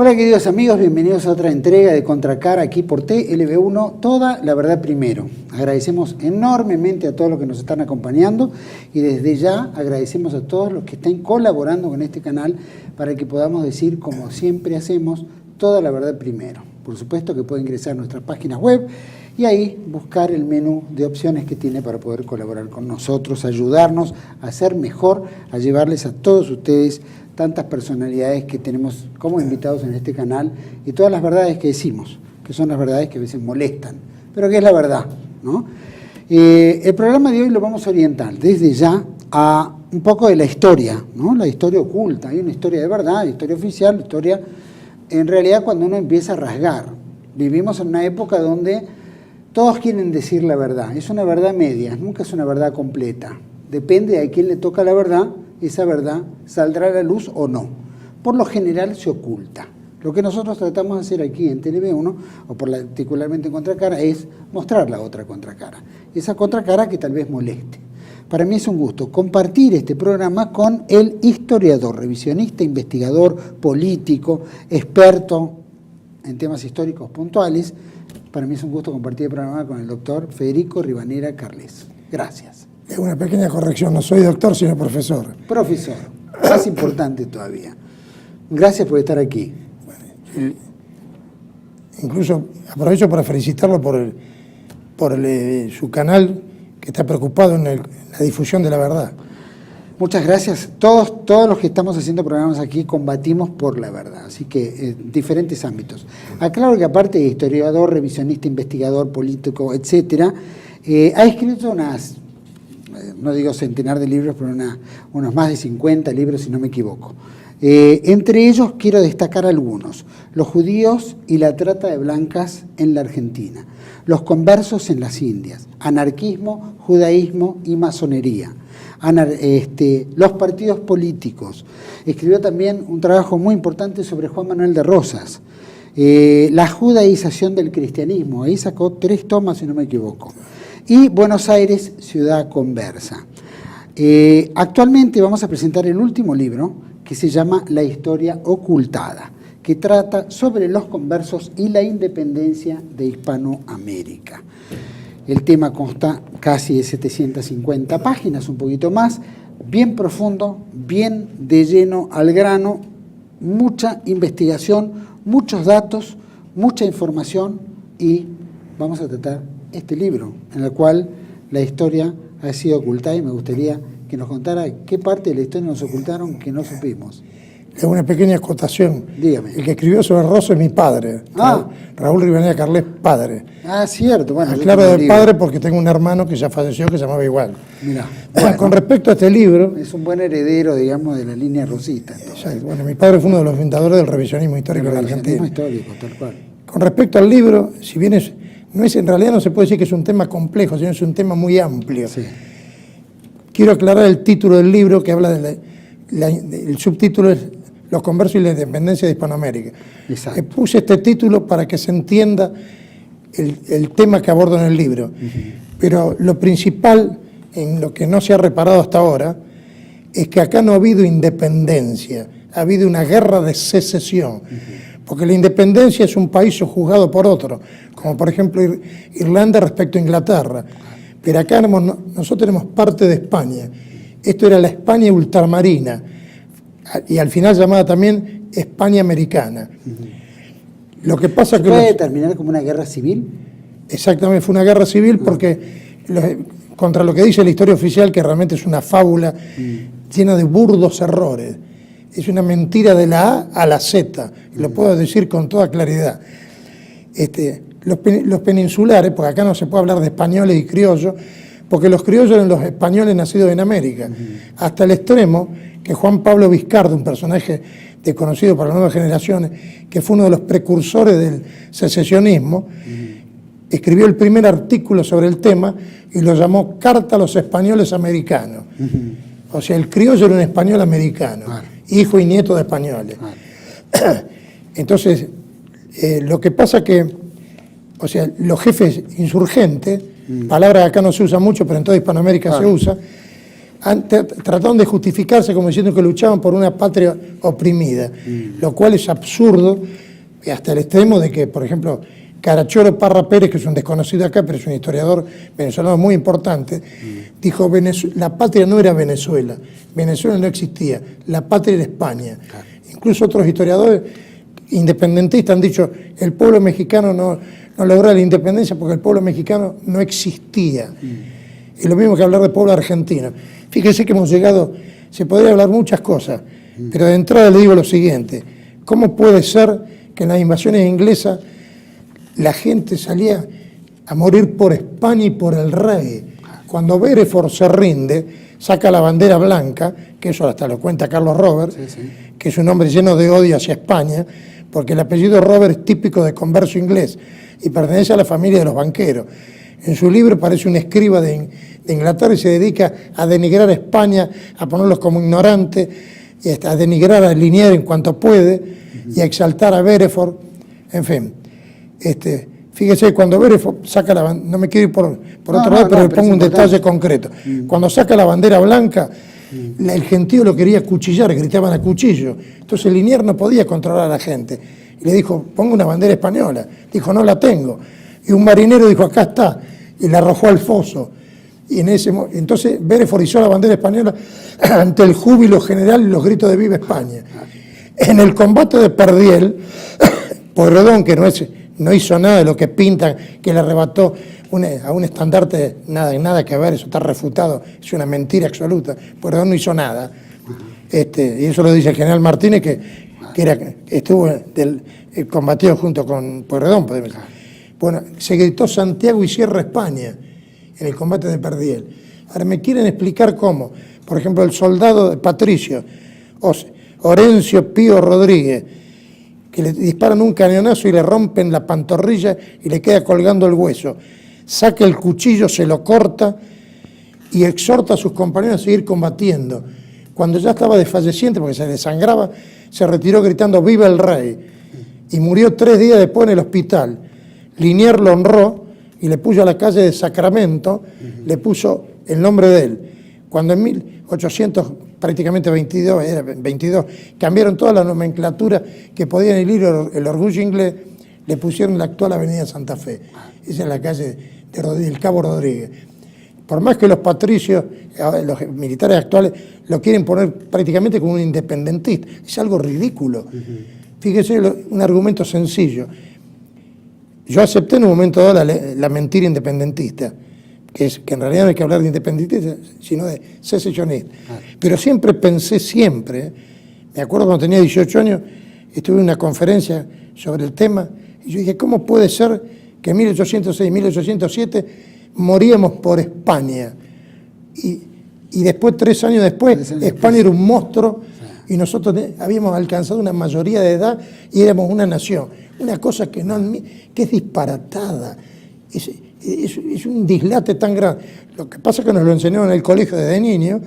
Hola queridos amigos, bienvenidos a otra entrega de Contracara aquí por TLB1, toda la verdad primero. Agradecemos enormemente a todos los que nos están acompañando y desde ya agradecemos a todos los que estén colaborando con este canal para que podamos decir, como siempre hacemos, toda la verdad primero. Por supuesto que puede ingresar a nuestras páginas web y ahí buscar el menú de opciones que tiene para poder colaborar con nosotros, ayudarnos a ser mejor, a llevarles a todos ustedes tantas personalidades que tenemos como invitados en este canal y todas las verdades que decimos, que son las verdades que a veces molestan, pero que es la verdad, ¿no? El programa de hoy lo vamos a orientar desde ya a un poco de la historia, ¿no? La historia oculta. Hay una historia de verdad, historia oficial, historia en realidad cuando uno empieza a rasgar. Vivimos en una época donde todos quieren decir la verdad, es una verdad media, nunca es una verdad completa. Depende de a quién le toca la verdad, esa verdad saldrá a la luz o no. Por lo general se oculta. Lo que nosotros tratamos de hacer aquí en TLB1, o particularmente en Contracara, es mostrar la otra contracara. Esa contracara que tal vez moleste. Para mí es un gusto compartir este programa con el historiador, revisionista, investigador, político, experto en temas históricos puntuales. Para mí es un gusto compartir el programa con el doctor Federico Ribanera Carles. Gracias. Una pequeña corrección, no soy doctor, sino profesor. Profesor, más importante todavía. Gracias por estar aquí. Bueno, incluso aprovecho para felicitarlo por su canal, que está preocupado en la difusión de la verdad. Muchas gracias. Todos los que estamos haciendo programas aquí combatimos por la verdad, así que en diferentes ámbitos. Aclaro que aparte de historiador, revisionista, investigador, político, etcétera, ha escrito no digo centenar de libros, pero unos más de 50 libros, si no me equivoco. Entre ellos quiero destacar algunos: Los judíos y la trata de blancas en la Argentina, Los conversos en las Indias, Anarquismo, Judaísmo y Masonería, los partidos políticos. Escribió también un trabajo muy importante sobre Juan Manuel de Rosas, la judaización del cristianismo. Ahí sacó 3 tomas, si no me equivoco. Y Buenos Aires, ciudad conversa. Actualmente vamos a presentar el último libro, que se llama La historia ocultada, que trata sobre los conversos y la independencia de Hispanoamérica. El tema consta casi de 750 páginas, un poquito más, bien profundo, bien de lleno al grano, mucha investigación, muchos datos, mucha información, y vamos a tratar este libro, en el cual la historia ha sido ocultada, y me gustaría que nos contara qué parte de la historia nos ocultaron que no supimos. Es una pequeña acotación. Dígame. El que escribió sobre Rosas es mi padre, Raúl Ribanera Carles, padre. Ah, cierto. Bueno, claro, del padre porque tengo un hermano que ya falleció que se llamaba igual. Mirá. Bueno, con respecto a este libro... Es un buen heredero, digamos, de la línea rosista. Exacto. Bueno, mi padre fue uno de los fundadores del revisionismo histórico de Argentina. Histórico, tal cual. Con respecto al libro, si bien en realidad no se puede decir que es un tema complejo, sino es un tema muy amplio. Sí. Quiero aclarar el título del libro, que habla el subtítulo es Los conversos y la independencia de Hispanoamérica. Exacto. Puse este título para que se entienda el tema que abordo en el libro. Pero lo principal, en lo que no se ha reparado hasta ahora, es que acá no ha habido independencia, ha habido una guerra de secesión. Porque la independencia es un país sojuzgado por otro, como por ejemplo Irlanda respecto a Inglaterra. Pero acá nosotros tenemos parte de España. Esto era la España ultramarina, y al final llamada también España americana. Lo que pasa ¿Se puede terminar como una guerra civil? Exactamente, fue una guerra civil porque contra lo que dice la historia oficial, que realmente es una fábula llena de burdos errores. Es una mentira de la A a la Z, lo puedo decir con toda claridad. Los peninsulares, porque acá no se puede hablar de españoles y criollos, porque los criollos eran los españoles nacidos en América, hasta el extremo que Juan Pablo Vizcardo, un personaje desconocido para las nuevas generaciones, que fue uno de los precursores del secesionismo, escribió el primer artículo sobre el tema y lo llamó Carta a los españoles americanos. O sea, el criollo era un español americano, hijo y nieto de españoles. Entonces, lo que pasa que, o sea, los jefes insurgentes, palabra que acá no se usa mucho, pero en toda Hispanoamérica se usa, trataron de justificarse como diciendo que luchaban por una patria oprimida, lo cual es absurdo, hasta el extremo de que, por ejemplo, Carachoro Parra Pérez, que es un desconocido acá, pero es un historiador venezolano muy importante, dijo, la patria no era Venezuela, Venezuela no existía, la patria era España. Incluso otros historiadores independentistas han dicho, el pueblo mexicano no logró la independencia porque el pueblo mexicano no existía. Y lo mismo que hablar del pueblo argentino. Fíjese que hemos llegado, se podría hablar muchas cosas, pero de entrada le digo lo siguiente, ¿cómo puede ser que en las invasiones inglesas la gente salía a morir por España y por el rey? Cuando Bereford se rinde, saca la bandera blanca, que eso hasta lo cuenta Carlos Robert, que es un hombre lleno de odio hacia España, porque el apellido Robert es típico de converso inglés y pertenece a la familia de los banqueros. En su libro parece un escriba de Inglaterra y se dedica a denigrar a España, a ponerlos como ignorantes, y a denigrar a Liniers en cuanto puede, y a exaltar a Bereford. En fin, fíjese, cuando Bereford saca la bandera, no me quiero ir por otro lado, pero le pongo un detalle concreto. Cuando saca la bandera blanca, el gentío lo quería cuchillar, gritaban a cuchillo. Entonces Liniers no podía controlar a la gente. Y le dijo, ponga una bandera española. Dijo, no la tengo. Y un marinero dijo, acá está, y la arrojó al foso. Y entonces Bereford izó la bandera española ante el júbilo general y los gritos de ¡Viva España! En el combate de Perdiel, Pueyrredón, que no hizo nada de lo que pintan, que le arrebató a un estandarte, nada que ver, eso está refutado, es una mentira absoluta. Pueyrredón no hizo nada. Y eso lo dice el general Martínez, que estuvo combatido junto con Pueyrredón, podemos decir. Bueno, se gritó Santiago y cierra España en el combate de Perdiel. Ahora me quieren explicar cómo. Por ejemplo, el soldado de Patricio, Orencio Pío Rodríguez, que le disparan un cañonazo y le rompen la pantorrilla y le queda colgando el hueso. Saca el cuchillo, se lo corta y exhorta a sus compañeros a seguir combatiendo. Cuando ya estaba desfalleciente, porque se desangraba, se retiró gritando ¡Viva el Rey! Y murió 3 días después en el hospital. Liniers lo honró y le puso a la calle de Sacramento, le puso el nombre de él. Cuando en 1800, prácticamente 22, cambiaron toda la nomenclatura que podían herir el orgullo inglés, le pusieron la actual Avenida Santa Fe. Esa es la calle del Cabo Rodríguez. Por más que los patricios, los militares actuales, lo quieren poner prácticamente como un independentista, es algo ridículo. Fíjese, un argumento sencillo. Yo acepté en un momento dado la mentira independentista, que en realidad no hay que hablar de independentista, sino de secesionista. Pero siempre pensé, me acuerdo cuando tenía 18 años, estuve en una conferencia sobre el tema, y yo dije, ¿cómo puede ser que en 1806, 1807 moríamos por España? Y después, 3 años después, España era un monstruo, y nosotros habíamos alcanzado una mayoría de edad y éramos una nación. Una cosa que es disparatada, es un dislate tan grande. Lo que pasa es que nos lo enseñaron en el colegio desde niño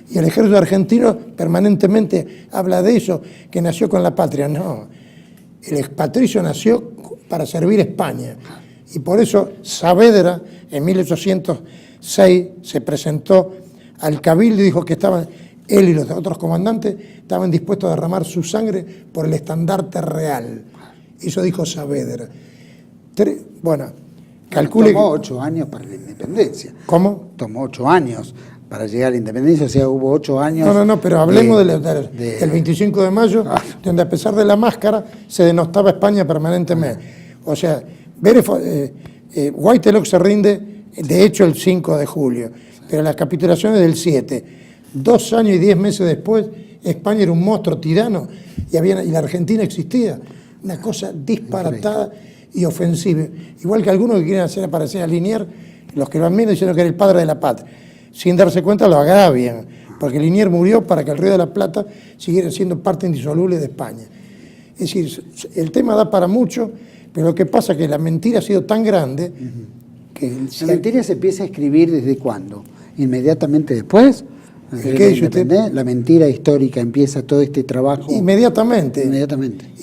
y el ejército argentino permanentemente habla de eso, que nació con la patria. No, el patricio nació para servir a España y por eso Saavedra en 1806 se presentó al cabildo y dijo que él y los otros comandantes estaban dispuestos a derramar su sangre por el estandarte real. Eso dijo Saavedra. Bueno, calcule... Tomó 8 años para la independencia. ¿Cómo? Tomó 8 años para llegar a la independencia, o sea, hubo 8 años... No, pero hablemos del 25 de mayo, donde a pesar de la máscara se denostaba España permanentemente. O sea, Whitelock se rinde, de hecho, el 5 de julio, pero la capitulación es del 7. 2 años y 10 meses después, España era un monstruo tirano y la Argentina existía. Una cosa disparatada y ofensiva. Igual que algunos que quieren hacer aparecer a Liniers, los que lo admiran diciendo que era el padre de la patria. Sin darse cuenta lo agravian, porque Liniers murió para que el Río de la Plata siguiera siendo parte indisoluble de España. Es decir, el tema da para mucho, pero lo que pasa es que la mentira ha sido tan grande que... ¿La mentira se empieza a escribir desde cuándo? ¿Inmediatamente después? ¿Qué dice usted? La mentira histórica, empieza todo este trabajo. Inmediatamente.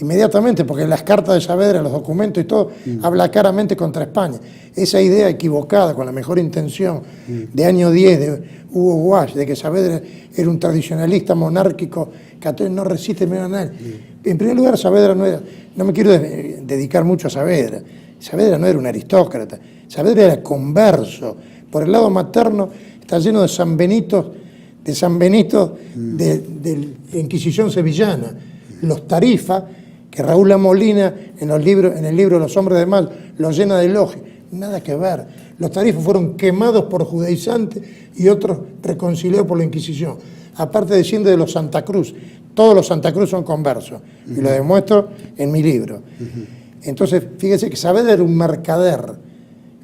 Inmediatamente, Porque las cartas de Saavedra, los documentos y todo, habla claramente contra España. Esa idea equivocada, con la mejor intención, de año 10 de Hugo Walsh, de que Saavedra era un tradicionalista monárquico, católico, no resiste menos a nadie. En primer lugar, Saavedra no era, no me quiero dedicar mucho a Saavedra. Saavedra no era un aristócrata, Saavedra era converso. Por el lado materno está lleno de San Benito de la Inquisición sevillana, los Tarifa, que Raúl Molina en el libro Los hombres de mal los llena de elogios, nada que ver. Los Tarifas fueron quemados por judaizantes y otros reconciliados por la Inquisición. Aparte desciende de los Santa Cruz, todos los Santa Cruz son conversos, y lo demuestro en mi libro. Entonces, fíjese que Saavedra era un mercader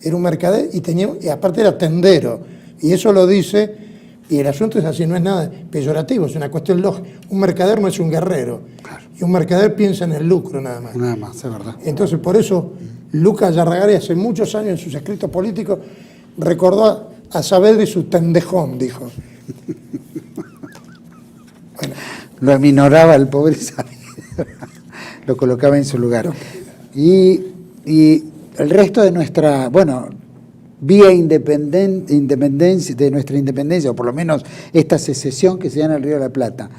y aparte era tendero, y eso lo dice. Y el asunto es así, no es nada peyorativo, es una cuestión lógica. Un mercader no es un guerrero, claro. Y un mercader piensa en el lucro nada más. Nada más, es verdad. Entonces, por eso, Lucas Yarragari hace muchos años en sus escritos políticos recordó a Saavedra y su tendejón, dijo. Bueno. Lo aminoraba el pobre Saavedra, lo colocaba en su lugar. Y el resto de nuestra, vía independencia, de nuestra independencia, o por lo menos esta secesión que se da en el Río de la Plata,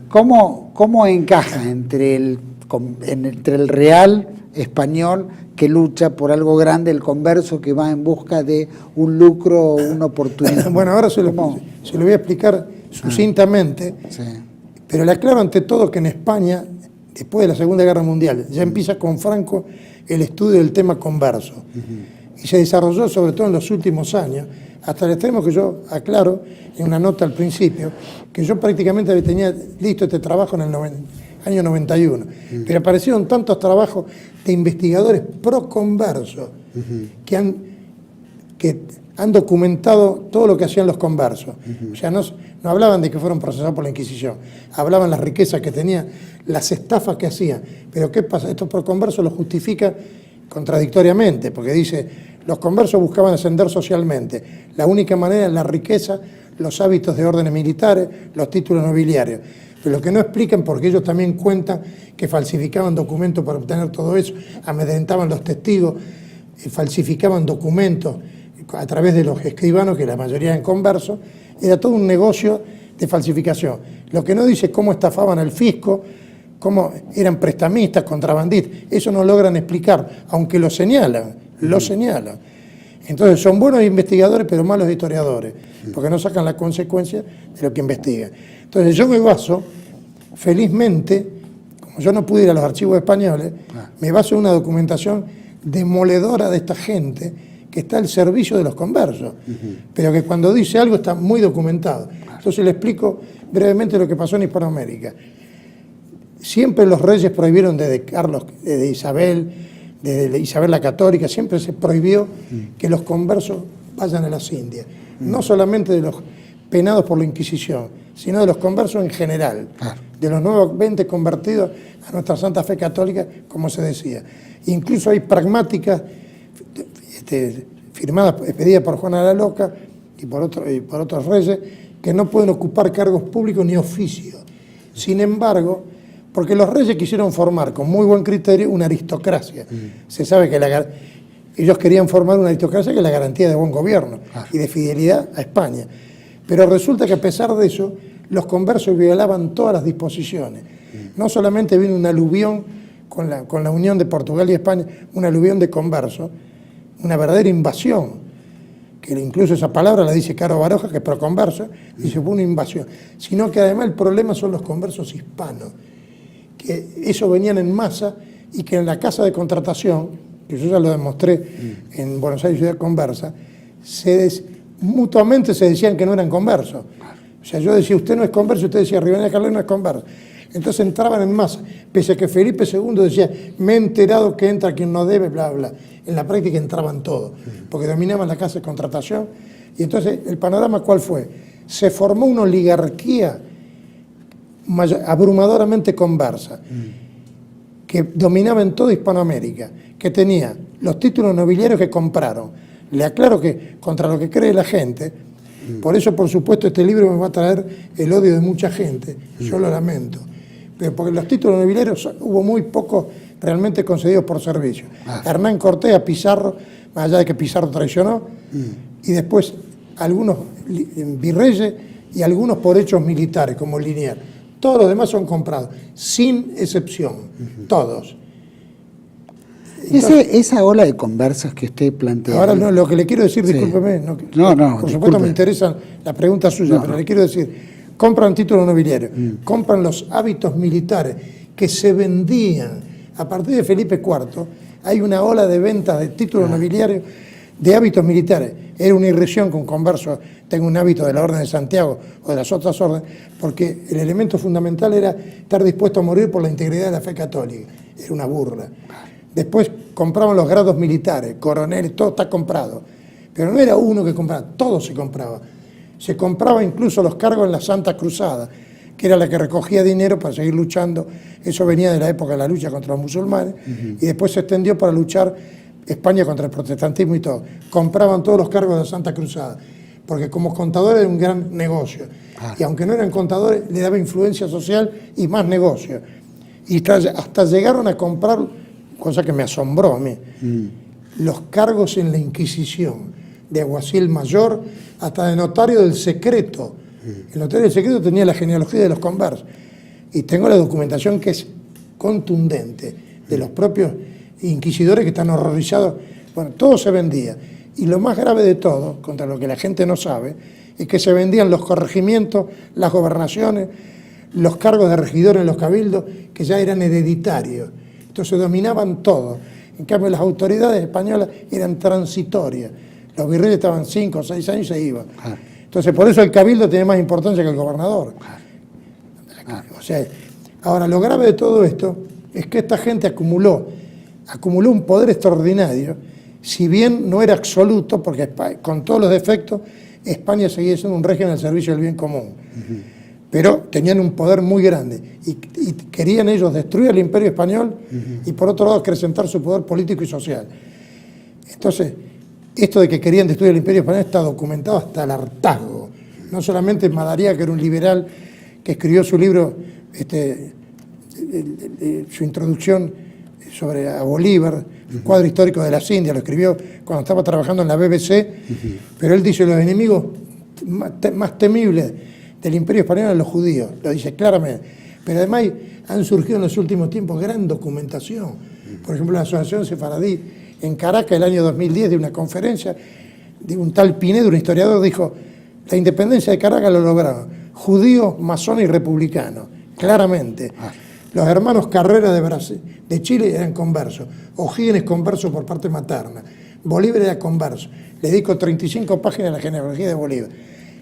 ¿cómo encaja entre el real español que lucha por algo grande, el converso que va en busca de un lucro o una oportunidad? Bueno, ahora se lo voy a explicar sucintamente, sí. Pero le aclaro ante todo que en España, después de la Segunda Guerra Mundial, ya empieza con Franco el estudio del tema converso. Y se desarrolló sobre todo en los últimos años, hasta el extremo que yo aclaro en una nota al principio, que yo prácticamente tenía listo este trabajo en el año 91, pero aparecieron tantos trabajos de investigadores pro conversos que han documentado todo lo que hacían los conversos. O sea, no hablaban de que fueron procesados por la Inquisición, hablaban las riquezas que tenían, las estafas que hacían. Pero ¿qué pasa? Estos pro conversos lo justifican contradictoriamente, porque dice, los conversos buscaban ascender socialmente. La única manera es la riqueza, los hábitos de órdenes militares, los títulos nobiliarios. Pero lo que no explican, porque ellos también cuentan que falsificaban documentos para obtener todo eso, amedrentaban los testigos, falsificaban documentos a través de los escribanos, que la mayoría eran conversos, era todo un negocio de falsificación. Lo que no dice es cómo estafaban al fisco, cómo eran prestamistas, contrabandistas, eso no logran explicar, aunque lo señalan. Entonces son buenos investigadores, pero malos historiadores, porque no sacan la consecuencia de lo que investigan. Entonces yo me baso, felizmente, como yo no pude ir a los archivos españoles, me baso en una documentación demoledora de esta gente que está al servicio de los conversos, pero que cuando dice algo está muy documentado. Entonces le explico brevemente lo que pasó en Hispanoamérica. Siempre los reyes prohibieron desde Isabel la Católica, siempre se prohibió que los conversos vayan a las Indias. No solamente de los penados por la Inquisición, sino de los conversos en general, de los nuevos 20 convertidos a nuestra Santa Fe Católica, como se decía. Incluso hay pragmáticas firmadas, expedidas por Juana la Loca y por otros reyes, que no pueden ocupar cargos públicos ni oficios. Sin embargo, porque los reyes quisieron formar con muy buen criterio una aristocracia. Se sabe que ellos querían formar una aristocracia que es la garantía de buen gobierno y de fidelidad a España. Pero resulta que a pesar de eso, los conversos violaban todas las disposiciones. No solamente vino una aluvión con la unión de Portugal y España, una aluvión de conversos, una verdadera invasión, que incluso esa palabra la dice Caro Baroja, que es proconverso, dice fue una invasión. Sino que además el problema son los conversos hispanos, que eso venían en masa y que en la casa de contratación, que yo ya lo demostré en Buenos Aires Ciudad Conversa, mutuamente se decían que no eran conversos. O sea, yo decía, usted no es converso, usted decía, Rivadeneira Carlet no es converso. Entonces entraban en masa, pese a que Felipe II decía, me he enterado que entra quien no debe, bla, bla. En la práctica entraban todos, porque dominaban la casa de contratación. Y entonces, ¿el panorama cuál fue? Se formó una oligarquía abrumadoramente conversa, que dominaba en toda Hispanoamérica, que tenía los títulos nobiliarios que compraron. Le aclaro que, contra lo que cree la gente, Por eso, por supuesto, este libro me va a traer el odio de mucha gente. Yo lo lamento. Pero porque los títulos nobiliarios hubo muy pocos realmente concedidos por servicio. Hernán Cortés a Pizarro, más allá de que Pizarro traicionó, y después algunos virreyes y algunos por hechos militares, como Liniers. Todos los demás son comprados, sin excepción, todos. Entonces, Esa ola de conversas que usted plantea. Ahora no, lo que le quiero decir, discúlpeme, por supuesto disculpe. me interesa la pregunta suya, pero le quiero decir, compran títulos nobiliarios, compran los hábitos militares que se vendían a partir de Felipe IV. Hay una ola de ventas de títulos nobiliarios de hábitos militares. Era una irrisión que un converso tenga un hábito de la Orden de Santiago o de las otras órdenes, porque el elemento fundamental era estar dispuesto a morir por la integridad de la fe católica. Era una burla. Después compraban los grados militares, coroneles, todo está comprado. Pero no era uno que compraba, todo se compraba. Se compraba incluso los cargos en la Santa Cruzada, que era la que recogía dinero para seguir luchando. Eso venía de la época de la lucha contra los musulmanes, y después se extendió para luchar España contra el protestantismo y todo. Compraban todos los cargos de la Santa Cruzada, porque como contadores era un gran negocio. Y aunque no eran contadores, le daba influencia social y más negocio. Y hasta llegaron a comprar, cosa que me asombró a mí, los cargos en la Inquisición, de alguacil mayor hasta de notario del secreto. El notario del secreto tenía la genealogía de los conversos. Y tengo la documentación que es contundente, de los propios inquisidores que están horrorizados. Bueno, todo se vendía. Y lo más grave de todo, contra lo que la gente no sabe, es que se vendían los corregimientos, las gobernaciones, los cargos de regidores en los cabildos, que ya eran hereditarios. Entonces dominaban todo. En cambio, las autoridades españolas eran transitorias. Los virreyes estaban 5 o 6 años y se iban. Entonces, por eso el cabildo tiene más importancia que el gobernador. O sea, ahora, lo grave de todo esto es que esta gente acumuló un poder extraordinario, si bien no era absoluto, porque con todos los defectos, España seguía siendo un régimen al servicio del bien común. Pero tenían un poder muy grande y querían ellos destruir el imperio español y por otro lado acrecentar su poder político y social. Entonces, esto de que querían destruir el imperio español está documentado hasta el hartazgo. No solamente Madariaga, que era un liberal que escribió su libro, su introducción sobre a Bolívar, un cuadro histórico de las Indias, lo escribió cuando estaba trabajando en la BBC, pero él dice los enemigos más temibles del imperio español eran los judíos, lo dice claramente. Pero además han surgido en los últimos tiempos gran documentación. Por ejemplo, la Asociación Sefaradí en Caracas, el año 2010, de una conferencia de un tal Pinedo, un historiador, dijo: la independencia de Caracas lo lograron judíos, masones y republicanos, claramente. Los hermanos Carrera de Chile eran conversos, O'Higgins converso por parte materna, Bolívar era converso. Le dedico 35 páginas a la genealogía de Bolívar.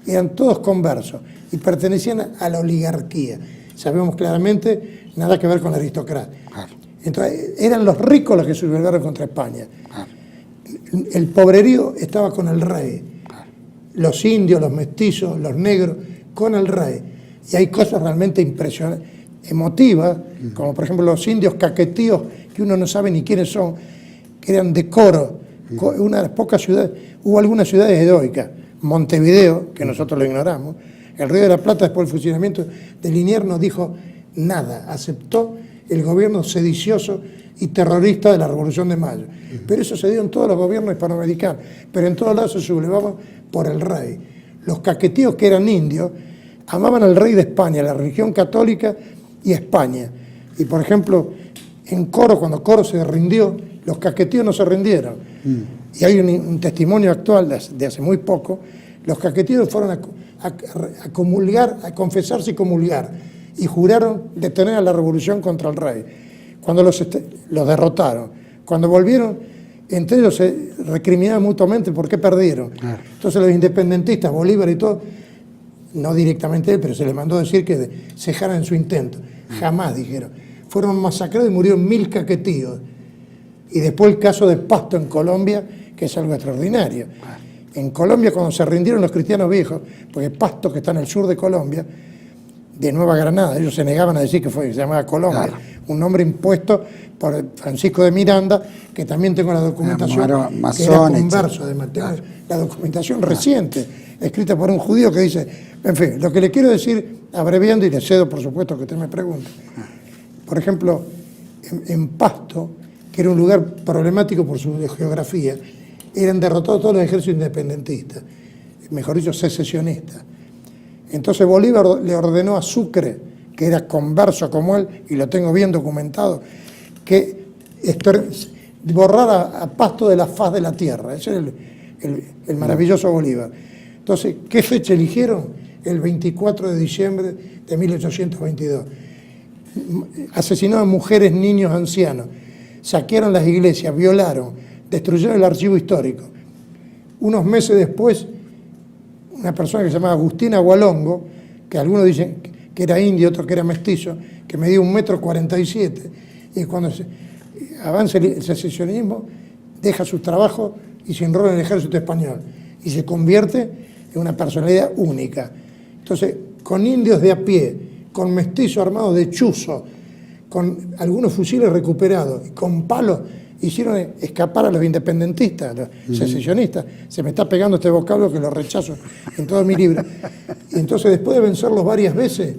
Eran todos conversos y pertenecían a la oligarquía. Sabemos claramente, nada que ver con la aristocracia. Entonces, eran los ricos los que se sublevaron contra España. El pobrerío estaba con el rey. Los indios, los mestizos, los negros, con el rey. Y hay cosas realmente impresionantes, emotivas, como por ejemplo los indios caquetíos, que uno no sabe ni quiénes son, que eran de Coro, una de las pocas ciudades, hubo algunas ciudades heroicas, Montevideo, que nosotros lo ignoramos, el Río de la Plata, después del fusilamiento de Liniers, no dijo nada, aceptó el gobierno sedicioso y terrorista de la Revolución de Mayo. Pero eso se dio en todos los gobiernos hispanoamericanos, pero en todos lados se sublevaban por el rey. Los caquetíos, que eran indios, amaban al rey de España, la religión católica y España. Y por ejemplo, en Coro, cuando Coro se rindió, los caquetíos no se rindieron. Y hay un testimonio actual de hace muy poco. Los caquetíos fueron a comulgar, a confesarse y comulgar, y juraron detener a la revolución contra el rey. Cuando los derrotaron, cuando volvieron, entre ellos se recriminaban mutuamente por qué perdieron. Entonces los independentistas, Bolívar y todo, no directamente él, pero se le mandó decir que cejaran en su intento. Jamás, dijeron. Fueron masacrados y murieron 1000 caquetíos. Y después el caso de Pasto en Colombia, que es algo extraordinario. En Colombia, cuando se rindieron los cristianos viejos, porque Pasto, que está en el sur de Colombia, de Nueva Granada, ellos se negaban a decir que se llamaba Colombia, un nombre impuesto por Francisco de Miranda, que también tengo la documentación, masón, que era converso, además, tengo la documentación reciente, escrita por un judío que dice, en fin, lo que le quiero decir, abreviando, y le cedo por supuesto que usted me pregunte, por ejemplo, en Pasto, que era un lugar problemático por su geografía, eran derrotados todos los ejércitos independentistas, mejor dicho, secesionistas. Entonces Bolívar le ordenó a Sucre, que era converso como él, y lo tengo bien documentado, que borrara a Pasto de la faz de la tierra. Ese era el maravilloso Bolívar. Entonces, ¿qué fecha eligieron? El 24 de diciembre de 1822. Asesinaron mujeres, niños, ancianos, saquearon las iglesias, violaron, destruyeron el archivo histórico. Unos meses después, una persona que se llamaba Agustín Agualongo, que algunos dicen que era indio, otros que era mestizo, que medía 1,47 m, y cuando avanza el secesionismo, deja su trabajo y se enrola en el ejército español, y se convierte en una personalidad única. Entonces, con indios de a pie, con mestizos armados de chuzo, con algunos fusiles recuperados, y con palos, hicieron escapar a los independentistas, a los secesionistas. Se me está pegando este vocablo que lo rechazo en todo mi libro. Y entonces, después de vencerlos varias veces,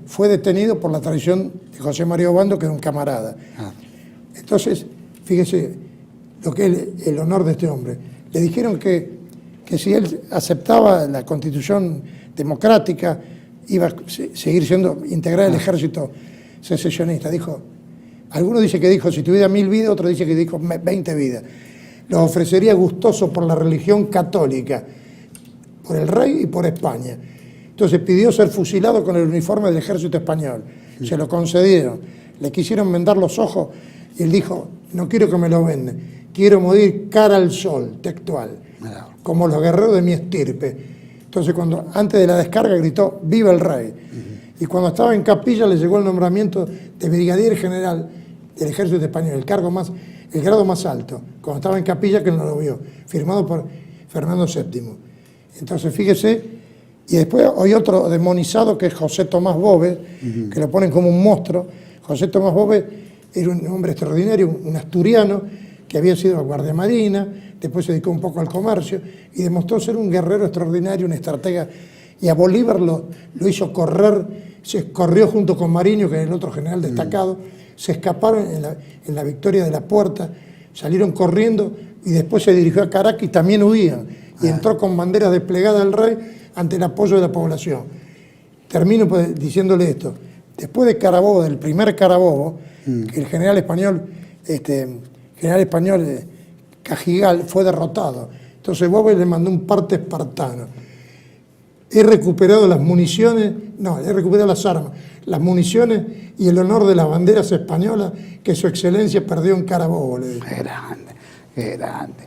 fue detenido por la traición de José María Obando, que era un camarada. Entonces, fíjese lo que es el honor de este hombre. Le dijeron que si él aceptaba la Constitución democrática, iba a seguir siendo integral el ejército secesionista. Dijo, algunos dicen que dijo, si tuviera 1000 vidas, otros dicen que dijo 20 vidas. Los ofrecería gustoso por la religión católica, por el rey y por España. Entonces pidió ser fusilado con el uniforme del ejército español. Se lo concedieron. Le quisieron vendar los ojos y él dijo, no quiero que me lo venden, quiero morir cara al sol, textual, como los guerreros de mi estirpe. Entonces, antes de la descarga gritó, ¡viva el rey! Y cuando estaba en Capilla le llegó el nombramiento de brigadier general del ejército español, el grado más alto, cuando estaba en Capilla, que él no lo vio, firmado por Fernando VII. Entonces, fíjese, y después hay otro demonizado que es José Tomás Boves, que lo ponen como un monstruo. José Tomás Boves era un hombre extraordinario, un asturiano, que había sido guardia marina, después se dedicó un poco al comercio, y demostró ser un guerrero extraordinario, un estratega, y a Bolívar lo hizo correr, se corrió junto con Mariño, que era el otro general destacado, se escaparon en la victoria de la Puerta, salieron corriendo, y después se dirigió a Caracas y también huían, y entró con banderas desplegadas al rey ante el apoyo de la población. Termino pues diciéndole esto, después de Carabobo, del primer Carabobo, que el general español Cajigal fue derrotado. Entonces Boves le mandó un parte espartano. He recuperado las municiones, he recuperado las armas, las municiones y el honor de las banderas españolas que su excelencia perdió en Carabobo, le dijo. Qué grande, qué grande.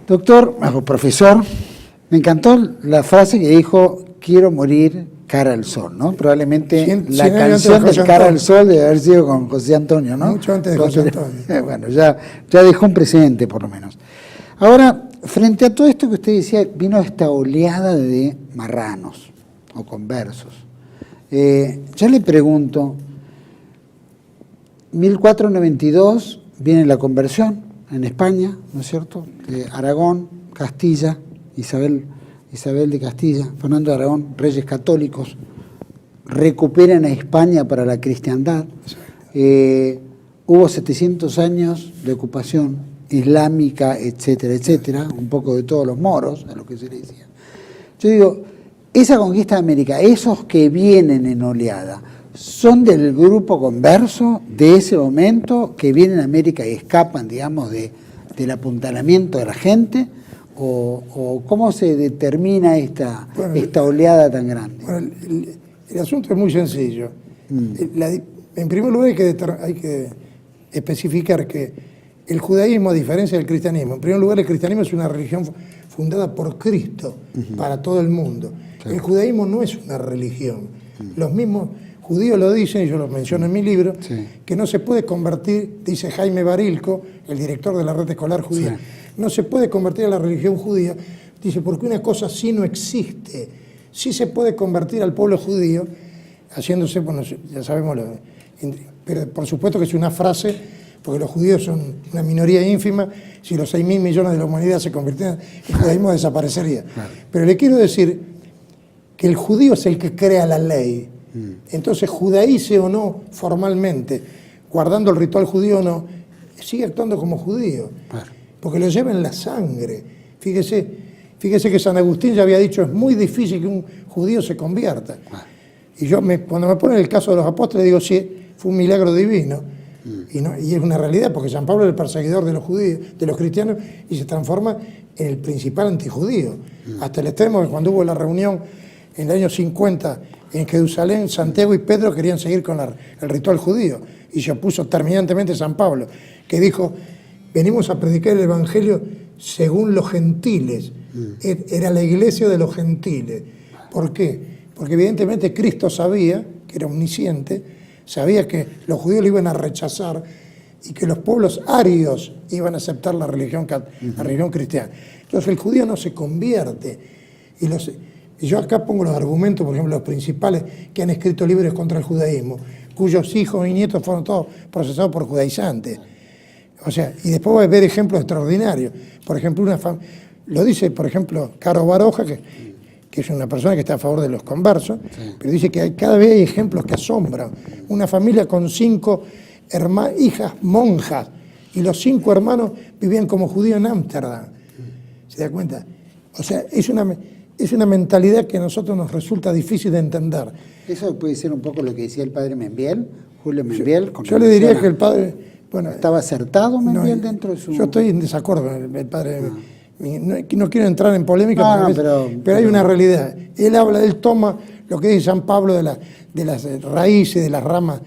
Doctor, profesor, me encantó la frase que dijo, quiero morir cara al sol, ¿no? Probablemente la canción del cara al sol debe haber sido con José Antonio, ¿no? Mucho antes de José Antonio. Bueno, ya dejó un precedente por lo menos. Ahora, frente a todo esto que usted decía, vino esta oleada de marranos o conversos. Yo le pregunto, 1492 viene la conversión en España, ¿no es cierto? De Aragón, Castilla, Isabel de Castilla, Fernando de Aragón, reyes católicos, recuperan a España para la cristiandad. Hubo 700 años de ocupación islámica, etcétera, etcétera, un poco de todos los moros, a lo que se le decía. Yo digo, esa conquista de América, esos que vienen en oleada, ¿son del grupo converso de ese momento que vienen a América y escapan, digamos, del apuntalamiento de la gente? ¿O cómo se determina esta oleada tan grande? Bueno, el asunto es muy sencillo. En primer lugar hay que especificar que el judaísmo, a diferencia del cristianismo, en primer lugar el cristianismo es una religión fundada por Cristo para todo el mundo. Claro. El judaísmo no es una religión. Los mismos judíos lo dicen, y yo lo menciono en mi libro, que no se puede convertir, dice Jaime Barilco, el director de la red escolar judía, no se puede convertir a la religión judía, dice, porque una cosa sí no existe. Sí se puede convertir al pueblo judío haciéndose, bueno, ya sabemos, pero por supuesto que es una frase, porque los judíos son una minoría ínfima, si los 6.000 millones de la humanidad se convirtieran, el judaísmo desaparecería. Claro. Pero le quiero decir que el judío es el que crea la ley. Entonces, judaíce o no formalmente, guardando el ritual judío o no, sigue actuando como judío, claro, porque lo lleva en la sangre. Fíjese que San Agustín ya había dicho, es muy difícil que un judío se convierta. Claro. Y yo, cuando me ponen el caso de los apóstoles, digo, sí, fue un milagro divino. Y es una realidad, porque San Pablo era el perseguidor de los judíos, de los cristianos, y se transforma en el principal antijudío. Hasta el extremo que cuando hubo la reunión en el año 50 en Jerusalén, Santiago y Pedro querían seguir con el ritual judío, y se opuso terminantemente San Pablo, que dijo, venimos a predicar el evangelio según los gentiles. Era la iglesia de los gentiles. ¿Por qué? Porque evidentemente Cristo sabía, que era omnisciente, sabía que los judíos lo iban a rechazar y que los pueblos arios iban a aceptar la religión cristiana. Entonces el judío no se convierte. Y yo acá pongo los argumentos, por ejemplo, los principales que han escrito libros contra el judaísmo, cuyos hijos y nietos fueron todos procesados por judaizantes. O sea, y después va a ver ejemplos extraordinarios. Por ejemplo, lo dice, por ejemplo, Caro Baroja, que es una persona que está a favor de los conversos, sí, pero dice que cada vez hay ejemplos que asombran. Una familia con 5 hijas monjas, y los 5 hermanos vivían como judíos en Ámsterdam. ¿Se da cuenta? O sea, es una mentalidad que a nosotros nos resulta difícil de entender. Eso puede ser un poco lo que decía el padre Membiel, Julio Membiel. Yo le diría que el padre... Bueno, ¿estaba acertado Membiel dentro de su...? Yo estoy en desacuerdo con el padre. No quiero entrar en polémica, pero hay una realidad. Él toma lo que dice San Pablo de las raíces, de las ramas,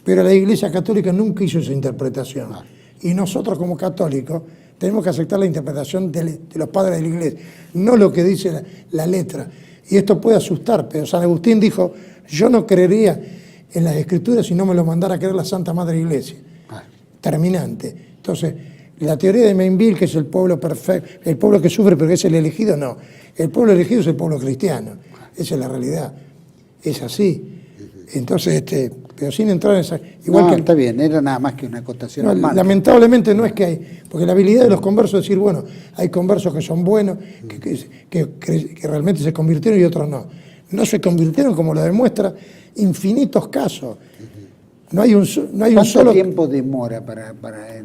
pero la Iglesia Católica nunca hizo esa interpretación. Y nosotros como católicos tenemos que aceptar la interpretación de los padres de la Iglesia, no lo que dice la letra. Y esto puede asustar, pero San Agustín dijo, yo no creería en las Escrituras si no me lo mandara a creer la Santa Madre Iglesia. Terminante. Entonces, la teoría de Membiel, que es el pueblo perfecto, el pueblo que sufre pero que es el elegido, no. El pueblo elegido es el pueblo cristiano. Esa es la realidad. Es así. Entonces, pero sin entrar en esa... Igual que está bien, era nada más que una acotación. No, lamentablemente no es que hay... Porque la habilidad de los conversos es decir, bueno, hay conversos que son buenos, que realmente se convirtieron y otros no. No se convirtieron, como lo demuestra infinitos casos. No hay un ¿Cuánto solo tiempo demora para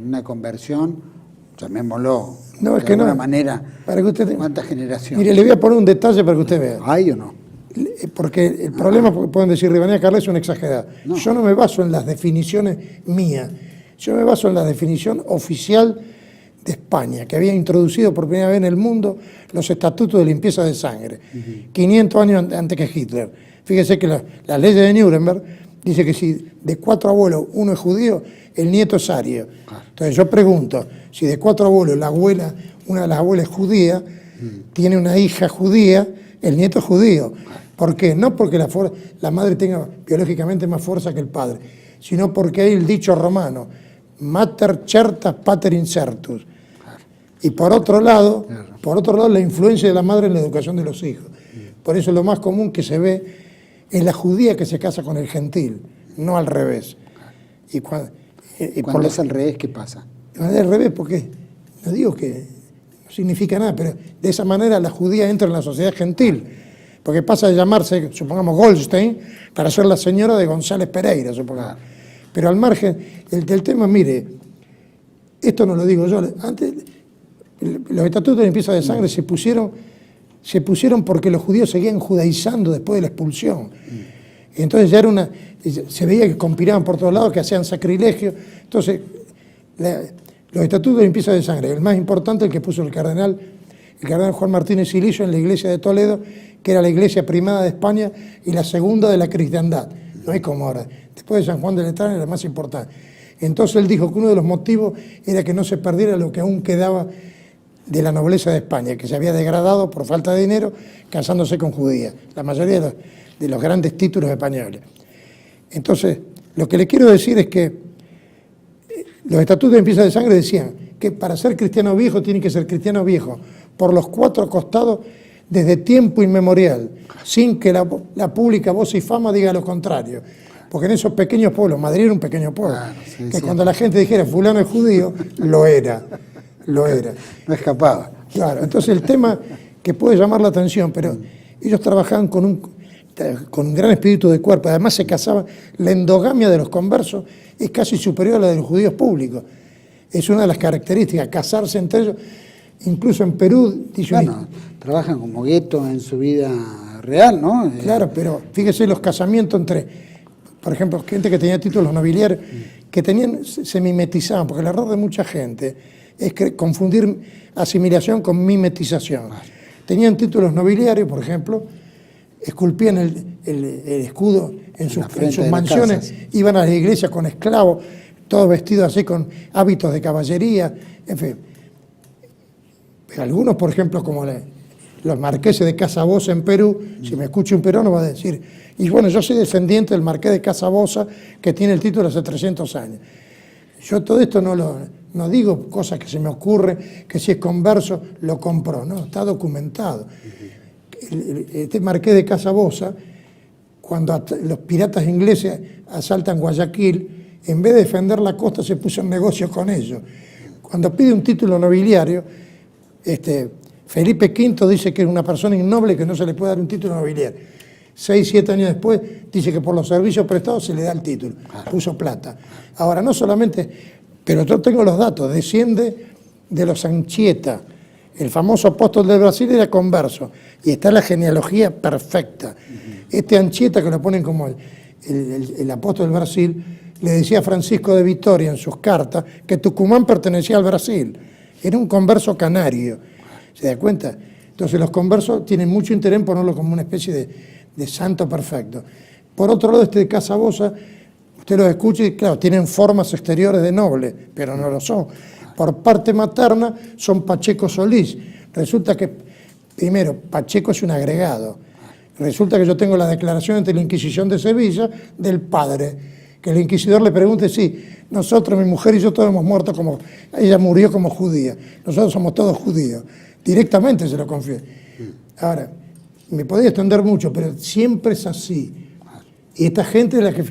una conversión? Llamémoslo de alguna manera. Para que usted, ¿cuántas generaciones? Mire, le voy a poner un detalle para que usted vea. ¿Hay o no? Porque el problema, pueden decir, Rivanía Carla es una exagerada. No. Yo no me baso en las definiciones mías. Yo me baso en la definición oficial de España, que había introducido por primera vez en el mundo los estatutos de limpieza de sangre, 500 años antes que Hitler. Fíjese que las leyes de Nuremberg dice que si de 4 abuelos uno es judío, el nieto es ario. Entonces yo pregunto, si de 4 abuelos una de las abuelas es judía, tiene una hija judía, el nieto es judío. ¿Por qué? No porque la madre tenga biológicamente más fuerza que el padre, sino porque hay el dicho romano, mater certas pater incertus. Y por otro lado, la influencia de la madre en la educación de los hijos. Por eso lo más común que se ve es la judía que se casa con el gentil, no al revés. Y cuando es al revés, ¿qué pasa? Al revés, porque no digo que no significa nada, pero de esa manera la judía entra en la sociedad gentil, porque pasa de llamarse, supongamos, Goldstein, para ser la señora de González Pereira, supongamos. Pero al margen del tema, mire, esto no lo digo yo, antes los estatutos de limpieza de sangre se pusieron porque los judíos seguían judaizando después de la expulsión. Entonces ya se veía que conspiraban por todos lados, que hacían sacrilegio. Entonces, los estatutos de limpieza de sangre, el más importante, el que puso el cardenal Juan Martínez Silicio en la iglesia de Toledo, que era la iglesia primada de España y la segunda de la cristiandad. No es como ahora. Después de San Juan de Letrán era la más importante. Entonces él dijo que uno de los motivos era que no se perdiera lo que aún quedaba de la nobleza de España, que se había degradado por falta de dinero, casándose con judías, la mayoría de los grandes títulos españoles. Entonces, lo que le quiero decir es que los estatutos de limpieza de sangre decían que para ser cristiano viejo tiene que ser cristiano viejo por los 4 costados desde tiempo inmemorial, sin que la pública voz y fama diga lo contrario. Porque en esos pequeños pueblos, Madrid era un pequeño pueblo, que cuando la gente dijera fulano es judío, lo era. No escapaba. Claro, entonces el tema que puede llamar la atención, pero ellos trabajaban con un gran espíritu de cuerpo, además se casaban, la endogamia de los conversos es casi superior a la de los judíos públicos. Es una de las características, casarse entre ellos, incluso en Perú. Bueno, trabajan como gueto en su vida real, ¿no? Claro, pero fíjese los casamientos entre, por ejemplo, gente que tenía títulos nobiliarios, que se mimetizaban, porque el error de mucha gente es confundir asimilación con mimetización. Tenían títulos nobiliarios, por ejemplo, esculpían el escudo en sus mansiones, iban a la iglesia con esclavos, todos vestidos así con hábitos de caballería, en fin. Pero algunos, por ejemplo, como los marqueses de Casabosa en Perú, si me escucha un peruano va a decir, y bueno, yo soy descendiente del marqués de Casabosa que tiene el título hace 300 años. Yo todo esto no digo cosas que se me ocurre, que si es converso lo compró, no, está documentado. Este marqués de Casabosa, cuando los piratas ingleses asaltan Guayaquil, en vez de defender la costa se puso en negocio con ellos. Cuando pide un título nobiliario, Felipe V dice que es una persona innoble que no se le puede dar un título nobiliario. 6, 7 años después dice que por los servicios prestados se le da el título, puso plata. Ahora, no solamente, pero yo tengo los datos, desciende de los Anchieta, el famoso apóstol del Brasil era converso, y está la genealogía perfecta. Este Anchieta, que lo ponen como el apóstol del Brasil, le decía a Francisco de Vitoria en sus cartas que Tucumán pertenecía al Brasil, era un converso canario, ¿se da cuenta? Entonces los conversos tienen mucho interés en ponerlo como una especie de santo perfecto. Por otro lado, de Casabosa, usted los escucha y claro, tienen formas exteriores de noble, pero no lo son. Por parte materna son Pacheco Solís. Resulta que, primero, Pacheco es un agregado. Resulta que yo tengo la declaración ante la Inquisición de Sevilla del padre, que el inquisidor le pregunte, sí, nosotros, mi mujer y yo todos hemos muerto como, ella murió como judía, nosotros somos todos judíos. Directamente se lo confieso. Ahora, me podría extender mucho, pero siempre es así. Y esta gente es la que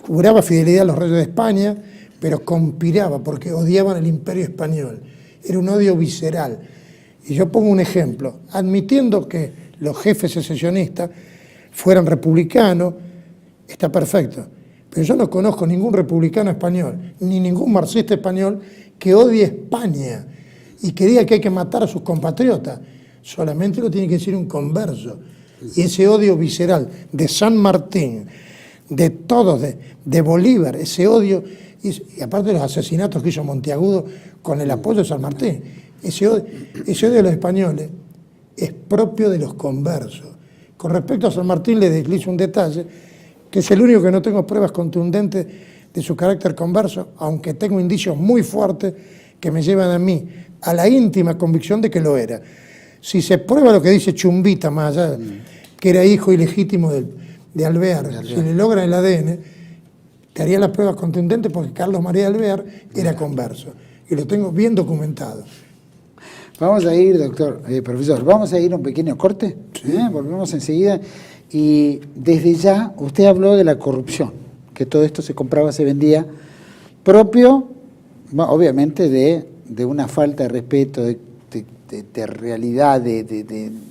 juraba fidelidad a los reyes de España, pero conspiraba porque odiaban el imperio español. Era un odio visceral. Y yo pongo un ejemplo. Admitiendo que los jefes secesionistas fueran republicanos, está perfecto. Pero yo no conozco ningún republicano español, ni ningún marxista español que odie España y que diga que hay que matar a sus compatriotas. Solamente lo tiene que decir un converso. Y ese odio visceral de San Martín, de todos, de Bolívar, ese odio, y aparte de los asesinatos que hizo Monteagudo con el apoyo de San Martín, ese odio de los españoles es propio de los conversos. Con respecto a San Martín le deslizo un detalle, que es el único que no tengo pruebas contundentes de su carácter converso, aunque tengo indicios muy fuertes que me llevan a mí a la íntima convicción de que lo era. Si se prueba lo que dice Chumbita, más allá, que era hijo ilegítimo de Alvear, si le logran el ADN, te haría las pruebas contundentes porque Carlos María Alvear era converso. Y lo tengo bien documentado. Vamos a ir, profesor, vamos a ir a un pequeño corte, volvemos enseguida. Y desde ya, usted habló de la corrupción, que todo esto se compraba, se vendía, propio, obviamente, de una falta de respeto, de realidad,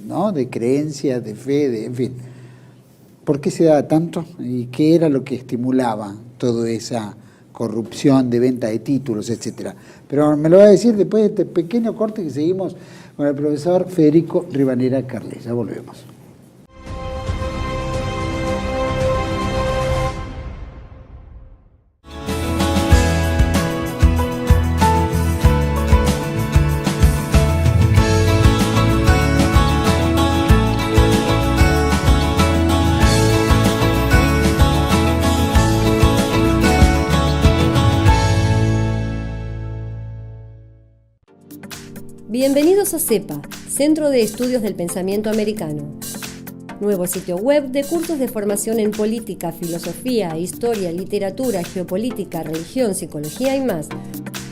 ¿no? De creencias, de fe, en fin. ¿Por qué se daba tanto? ¿Y qué era lo que estimulaba toda esa corrupción de venta de títulos, etcétera? Pero me lo va a decir después de este pequeño corte que seguimos con el profesor Federico Rivadeneira Carles. Ya volvemos. Bienvenidos a CEPA, Centro de Estudios del Pensamiento Americano. Nuevo sitio web de cursos de formación en política, filosofía, historia, literatura, geopolítica, religión, psicología y más.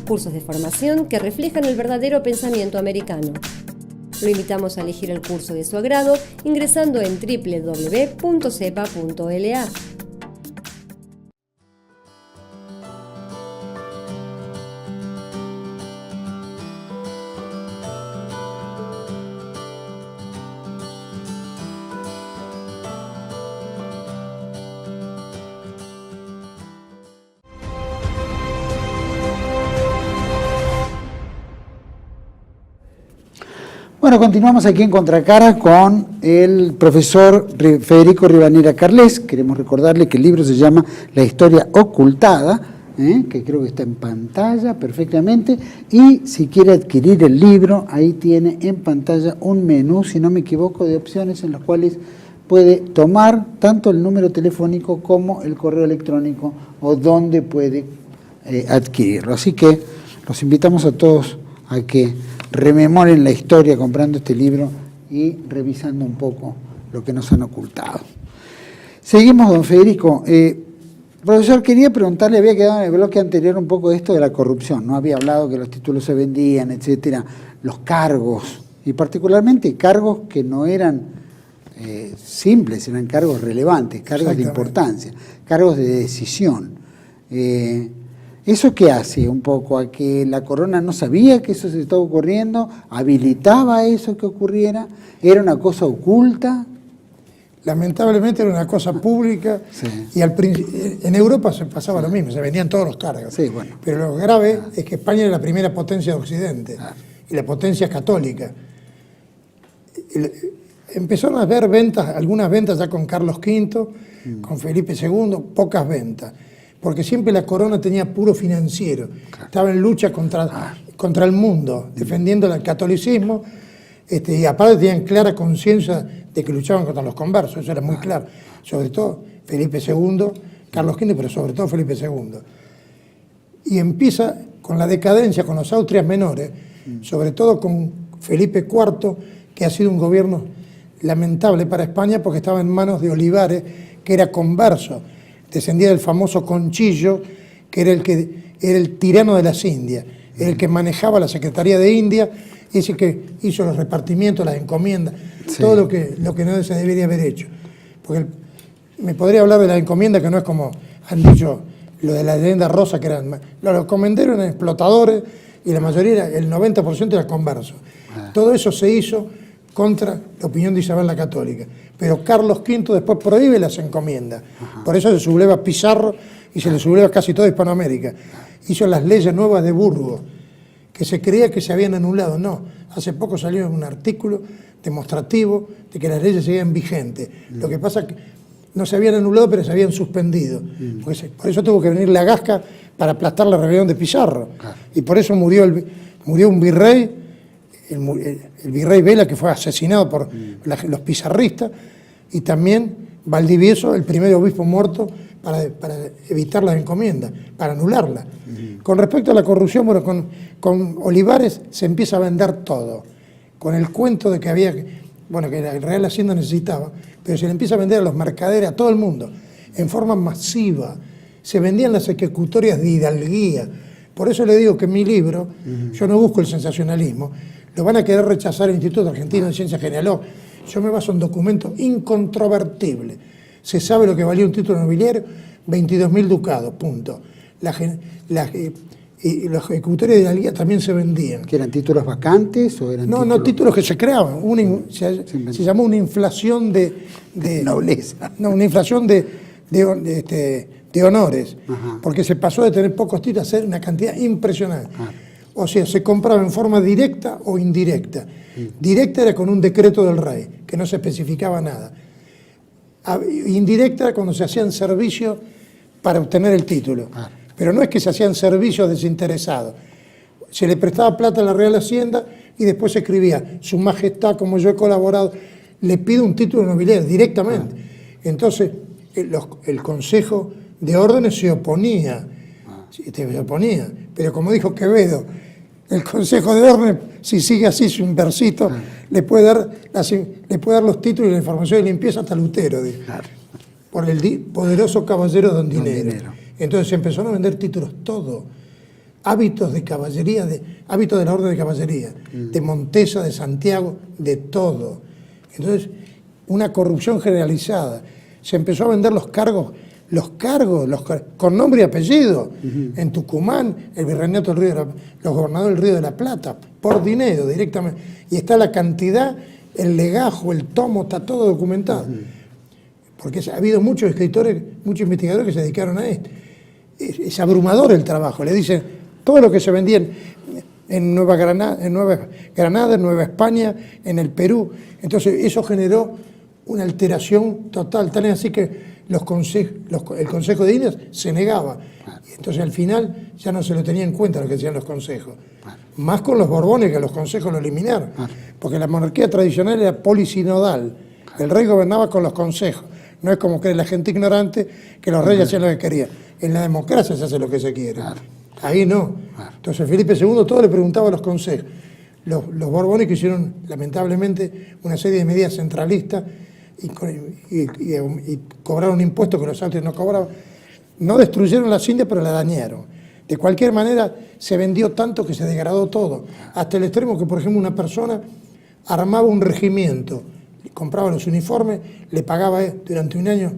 Cursos de formación que reflejan el verdadero pensamiento americano. Lo invitamos a elegir el curso de su agrado ingresando en www.cepa.la. Bueno, continuamos aquí en Contracara con el profesor Federico Rivadeneira Carles. Queremos recordarle que el libro se llama La historia ocultada, que creo que está en pantalla perfectamente. Y si quiere adquirir el libro, ahí tiene en pantalla un menú, si no me equivoco, de opciones en las cuales puede tomar tanto el número telefónico como el correo electrónico o donde puede adquirirlo. Así que los invitamos a todos a que rememoren la historia comprando este libro y revisando un poco lo que nos han ocultado. Seguimos, don Federico. Profesor, quería preguntarle, había quedado en el bloque anterior un poco de esto de la corrupción, ¿no? Había hablado que los títulos se vendían, etcétera, los cargos, y particularmente cargos que no eran simples, eran cargos relevantes, cargos de importancia, cargos de decisión. ¿Eso qué hace un poco? ¿A que la corona no sabía que eso se estaba ocurriendo? ¿Habilitaba eso que ocurriera? ¿Era una cosa oculta? Lamentablemente era una cosa pública, Sí. Y en Europa se pasaba lo mismo, se vendían todos los cargos. Sí, bueno. Pero lo grave es que España era la primera potencia de Occidente, y la potencia católica. Empezaron a haber ventas, algunas ventas ya con Carlos V, con Felipe II, pocas ventas. Porque siempre la corona tenía puro financiero, estaba en lucha contra el mundo, defendiendo el catolicismo, y aparte tenían clara conciencia de que luchaban contra los conversos, eso era muy claro, sobre todo Felipe II, Carlos V, pero sobre todo Felipe II. Y empieza con la decadencia, con los Austrias menores, sobre todo con Felipe IV, que ha sido un gobierno lamentable para España porque estaba en manos de Olivares, que era converso, descendía del famoso Conchillo, que era el tirano de las Indias, era el que manejaba la Secretaría de India, y ese que hizo los repartimientos, las encomiendas, todo lo que no se debería haber hecho. Porque me podría hablar de la encomienda, que no es como han dicho lo de la leyenda rosa, que eran los encomenderos eran explotadores, y la mayoría, el 90% era converso. Todo eso se hizo contra la opinión de Isabel la Católica. Pero Carlos V después prohíbe las encomiendas. Por eso se subleva Pizarro y se le subleva casi toda Hispanoamérica. Hizo las leyes nuevas de Burgos, que se creía que se habían anulado. No, hace poco salió un artículo demostrativo de que las leyes seguían vigentes. Lo que pasa es que no se habían anulado, pero se habían suspendido. Por eso tuvo que venir la Gasca para aplastar la rebelión de Pizarro. Y por eso murió un virrey, el virrey Vela, que fue asesinado por los pizarristas, y también Valdivieso, el primer obispo muerto para evitar las encomiendas, para anularlas. Con respecto a la corrupción, bueno, con Olivares se empieza a vender todo, con el cuento de que había, bueno, que el Real Hacienda necesitaba, pero se le empieza a vender a los mercaderes, a todo el mundo, en forma masiva. Se vendían las ejecutorias de hidalguía. Por eso le digo que en mi libro, yo no busco el sensacionalismo, lo van a querer rechazar el Instituto Argentino de Ciencias Genealógicas. Yo me baso en documentos incontrovertibles. Se sabe lo que valía un título nobiliario, 22.000 ducados, punto. Y los ejecutores de hidalguía también se vendían. ¿Que eran títulos vacantes o eran No, títulos que se creaban. Se llamó una inflación de nobleza. No, una inflación de honores. Porque se pasó de tener pocos títulos a ser una cantidad impresionante. O sea, se compraba en forma directa o indirecta. Directa era con un decreto del rey, que no se especificaba nada. Indirecta era cuando se hacían servicios para obtener el título. Pero no es que se hacían servicios desinteresados. Se le prestaba plata a la Real Hacienda y después se escribía: Su Majestad, como yo he colaborado, le pido un título nobiliario directamente. Entonces, el Consejo de Órdenes se oponía. Pero como dijo Quevedo, el Consejo de Órdenes, si sigue así su versito, le puede dar los títulos y la información de limpieza hasta Lutero, por el poderoso caballero Don Dinero. Entonces se empezaron a vender títulos, todo. hábitos de caballería, hábitos de la Orden de Caballería, de Montesa, de Santiago, de todo. Entonces, una corrupción generalizada. Se empezó a vender los cargos con nombre y apellido. En Tucumán, el virreinato del Río los gobernadores del Río de la Plata, por dinero directamente. Y está la cantidad, el legajo, el tomo, está todo documentado. Porque ha habido muchos escritores, muchos investigadores que se dedicaron a esto. Es abrumador el trabajo. Le dicen todo lo que se vendía en Nueva Granada, en Nueva España, en el Perú. Entonces eso generó una alteración total. Tan es así que el Consejo de Indias se negaba. Y entonces al final ya no se lo tenía en cuenta lo que decían los consejos. Más con los Borbones, que los consejos lo eliminaron. Porque la monarquía tradicional era polisinodal. El rey gobernaba con los consejos. No es como cree la gente ignorante que los reyes hacían lo que querían. En la democracia se hace lo que se quiere. Ahí no. Entonces Felipe II todo le preguntaba a los consejos. Los Borbones que hicieron lamentablemente una serie de medidas centralistas y cobraron impuestos que los altos no cobraban. No destruyeron las Indias, pero la dañaron. De cualquier manera se vendió tanto que se degradó todo. Hasta el extremo que, por ejemplo, una persona armaba un regimiento, compraba los uniformes, le pagaba durante un año,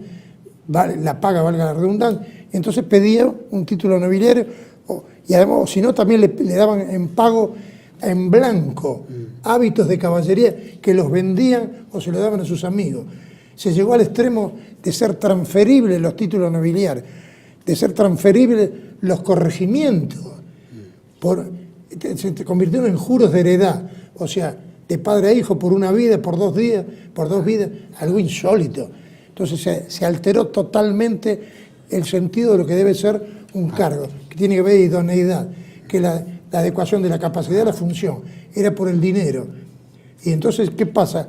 la paga, valga la redundancia, entonces pedía un título nobiliario, y además, o si no, también le daban en pago en blanco hábitos de caballería que los vendían o se los daban a sus amigos. Se llegó al extremo de ser transferibles los títulos nobiliarios, de ser transferibles los corregimientos. Se convirtieron en juros de heredad, o sea, de padre a hijo por una vida, por 2 días, por 2 vidas, algo insólito. Entonces se alteró totalmente el sentido de lo que debe ser un cargo, que tiene que ver idoneidad, que la adecuación de la capacidad a la función, era por el dinero. Y entonces, ¿qué pasa?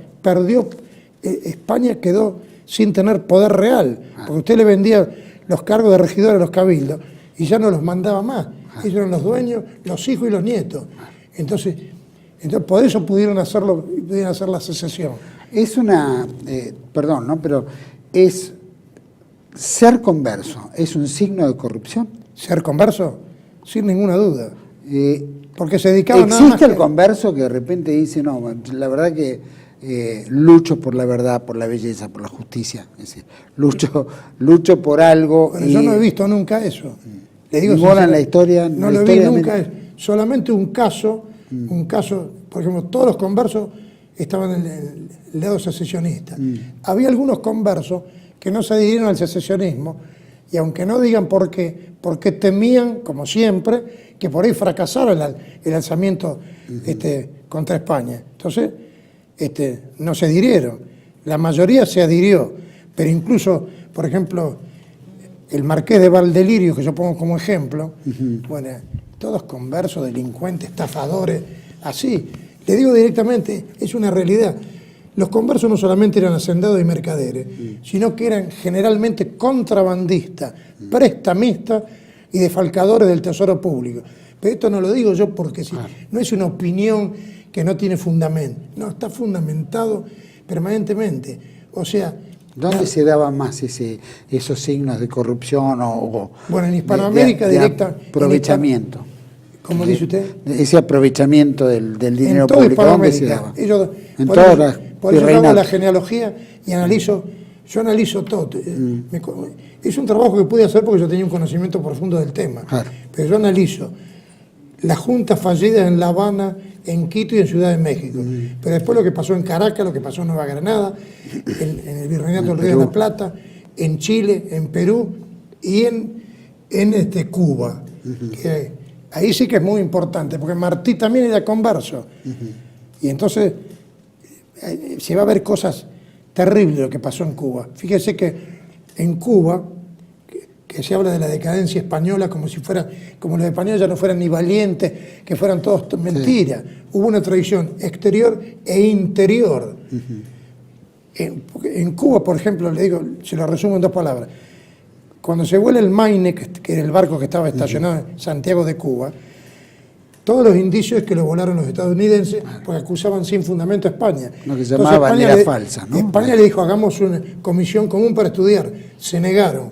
España quedó sin tener poder real, porque usted le vendía los cargos de regidor a los cabildos y ya no los mandaba más. Ellos eran los dueños, los hijos y los nietos. Entonces por eso pudieron hacer la secesión. Es una, perdón, ¿no? Pero es ser converso, ¿es un signo de corrupción? ¿Ser converso? Sin ninguna duda. Porque se dedicaban nada más. ¿Existe el converso que de repente dice, no, la verdad que lucho por la verdad, por la belleza, por la justicia? Es decir, lucho por algo. Pero yo no he visto nunca eso. Le digo en la historia. No lo vi nunca. Solamente un caso, por ejemplo, todos los conversos estaban en el lado secesionista. Había algunos conversos que no se adhirieron al secesionismo, y aunque no digan por qué, porque temían, como siempre, que por ahí fracasara el alzamiento contra España. Entonces, no se adhirieron. La mayoría se adhirió, pero incluso, por ejemplo, el marqués de Valdelirio, que yo pongo como ejemplo, bueno, todos conversos, delincuentes, estafadores, así. Le digo directamente, es una realidad. Los conversos no solamente eran hacendados y mercaderes, sino que eran generalmente contrabandistas, prestamistas y defalcadores del tesoro público. Pero esto no lo digo yo porque no es una opinión que no tiene fundamento. No, está fundamentado permanentemente. O sea... ¿Dónde se daban más esos signos de corrupción bueno, en Hispanoamérica directa... aprovechamiento. ¿Cómo dice usted? Ese aprovechamiento del dinero en todo público, ¿dónde se daba? Por eso yo hago la genealogía y analizo todo. Es un trabajo que pude hacer porque yo tenía un conocimiento profundo del tema. Claro. Pero yo analizo las juntas fallidas en La Habana, en Quito y en Ciudad de México. Pero después lo que pasó en Caracas, lo que pasó en Nueva Granada, en el virreinato del Río de la Plata, en Chile, en Perú y en Cuba. Que ahí sí que es muy importante, porque Martí también era converso. Y entonces se va a ver cosas terribles lo que pasó en Cuba. Fíjese que en Cuba, que se habla de la decadencia española como los españoles ya no fueran ni valientes, que fueran todos mentiras. Hubo una tradición exterior e interior. En Cuba, por ejemplo, le digo, se lo resumo en 2 palabras. Cuando se vuela el Maine, que era el barco que estaba estacionado en Santiago de Cuba, todos los indicios es que lo volaron los estadounidenses porque acusaban sin fundamento a España. Lo que se llamaba bandera falsa, ¿no? España le dijo, hagamos una comisión común para estudiar. Se negaron.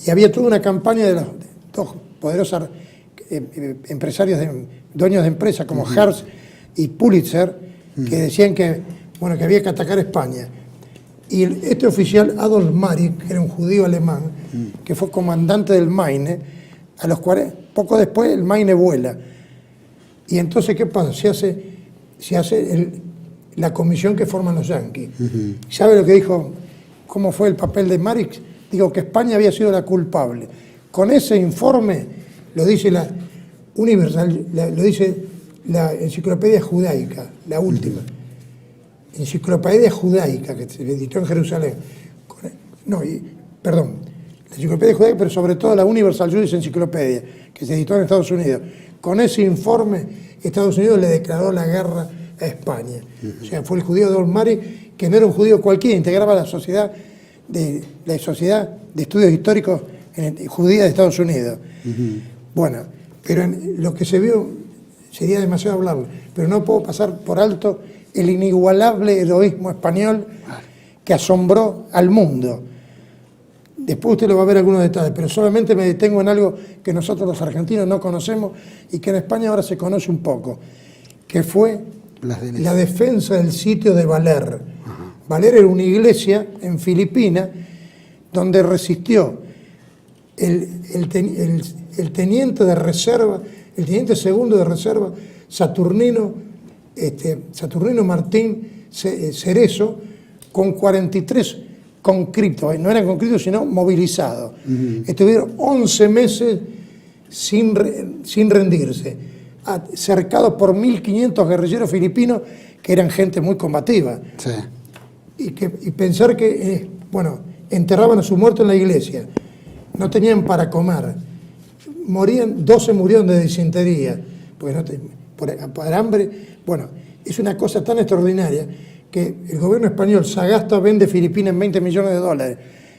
Y había toda una campaña de las 2 poderosas empresarios, dueños de empresas como Hearst y Pulitzer, que decían que había que atacar España. Y este oficial, Adolf Marik, que era un judío alemán, que fue comandante del Maine, poco después el Maine vuela. Y entonces, ¿qué pasa? Se hace la comisión que forman los yanquis. ¿Sabe lo que dijo? ¿Cómo fue el papel de Marik? Digo que España había sido la culpable. Con ese informe, lo dice la Enciclopedia Judaica, la última. Enciclopedia Judaica, que se editó en Jerusalén. La Enciclopedia Judaica, pero sobre todo la Universal Jewish Encyclopedia, que se editó en Estados Unidos. Con ese informe, Estados Unidos le declaró la guerra a España. O sea, fue el judío Adolf Marik, que no era un judío cualquiera, integraba la Sociedad de Estudios Históricos Judía de Estados Unidos. Bueno, pero lo que se vio sería demasiado hablarlo, pero no puedo pasar por alto el inigualable heroísmo español que asombró al mundo. Después usted lo va a ver algunos detalles, pero solamente me detengo en algo que nosotros los argentinos no conocemos y que en España ahora se conoce un poco, que fue la defensa del sitio de Valer. Valer era una iglesia en Filipinas donde resistió el teniente de reserva, el teniente segundo de reserva, Saturnino Martín Cerezo, con 43 conscriptos, no eran conscriptos sino movilizados. Estuvieron 11 meses sin rendirse, cercados por 1.500 guerrilleros filipinos que eran gente muy combativa. Sí. Y pensar que, enterraban a su muerto en la iglesia, no tenían para comer, 12 murieron de disentería, por hambre. Bueno, es una cosa tan extraordinaria que el gobierno español, Sagasta, vende Filipinas en $20 millones,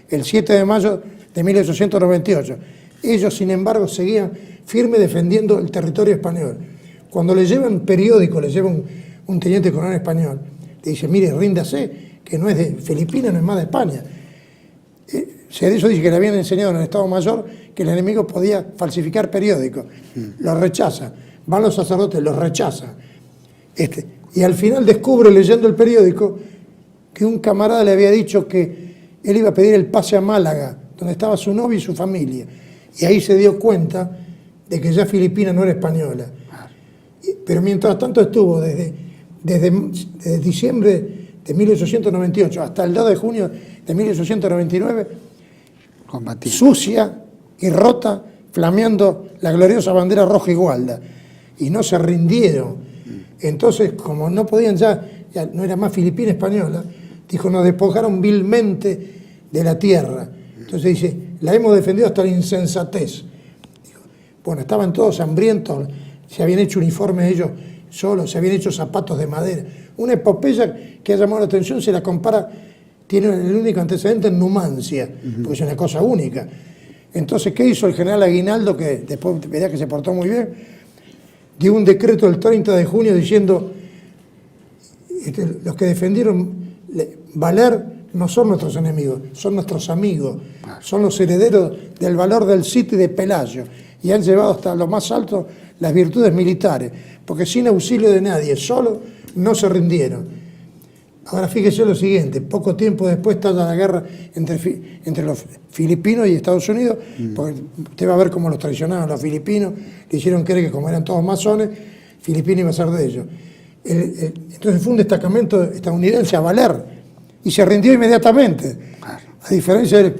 el 7 de mayo de 1898. Ellos, sin embargo, seguían firmes defendiendo el territorio español. Cuando le llevan periódico, le lleva un teniente coronel español, le dice, mire, ríndase, que no es de Filipinas, no es más de España. Cerezo dice que le habían enseñado en el Estado Mayor que el enemigo podía falsificar periódicos. Lo rechaza. Van los sacerdotes, los rechazan. Y al final descubre, leyendo el periódico, que un camarada le había dicho que él iba a pedir el pase a Málaga, donde estaba su novia y su familia. Y ahí se dio cuenta de que ya Filipinas no era española. Pero mientras tanto estuvo desde diciembre de 1898 hasta el 2 de junio de 1899, combatiendo, sucia y rota, flameando la gloriosa bandera roja y gualda. Y no se rindieron. Entonces, como no podían ya no era más Filipina española, dijo, nos despojaron vilmente de la tierra. Entonces dice, la hemos defendido hasta la insensatez. Bueno, estaban todos hambrientos, se habían hecho uniformes ellos solos, se habían hecho zapatos de madera. Una epopeya que ha llamado la atención, se la compara, tiene el único antecedente en Numancia, porque es una cosa única. Entonces, ¿qué hizo el general Aguinaldo, que después verá que se portó muy bien? Dio un decreto el 30 de junio diciendo, los que defendieron Valer no son nuestros enemigos, son nuestros amigos, son los herederos del valor del Cid y de Pelayo, y han llevado hasta lo más alto las virtudes militares, porque sin auxilio de nadie, solo, no se rindieron. Ahora fíjese lo siguiente, poco tiempo después estalla la guerra entre los filipinos y Estados Unidos, porque usted va a ver cómo los traicionaron los filipinos, le hicieron creer que como eran todos masones, Filipinas iba a ser de ellos. Entonces fue un destacamento estadounidense a Valer, y se rindió inmediatamente. A diferencia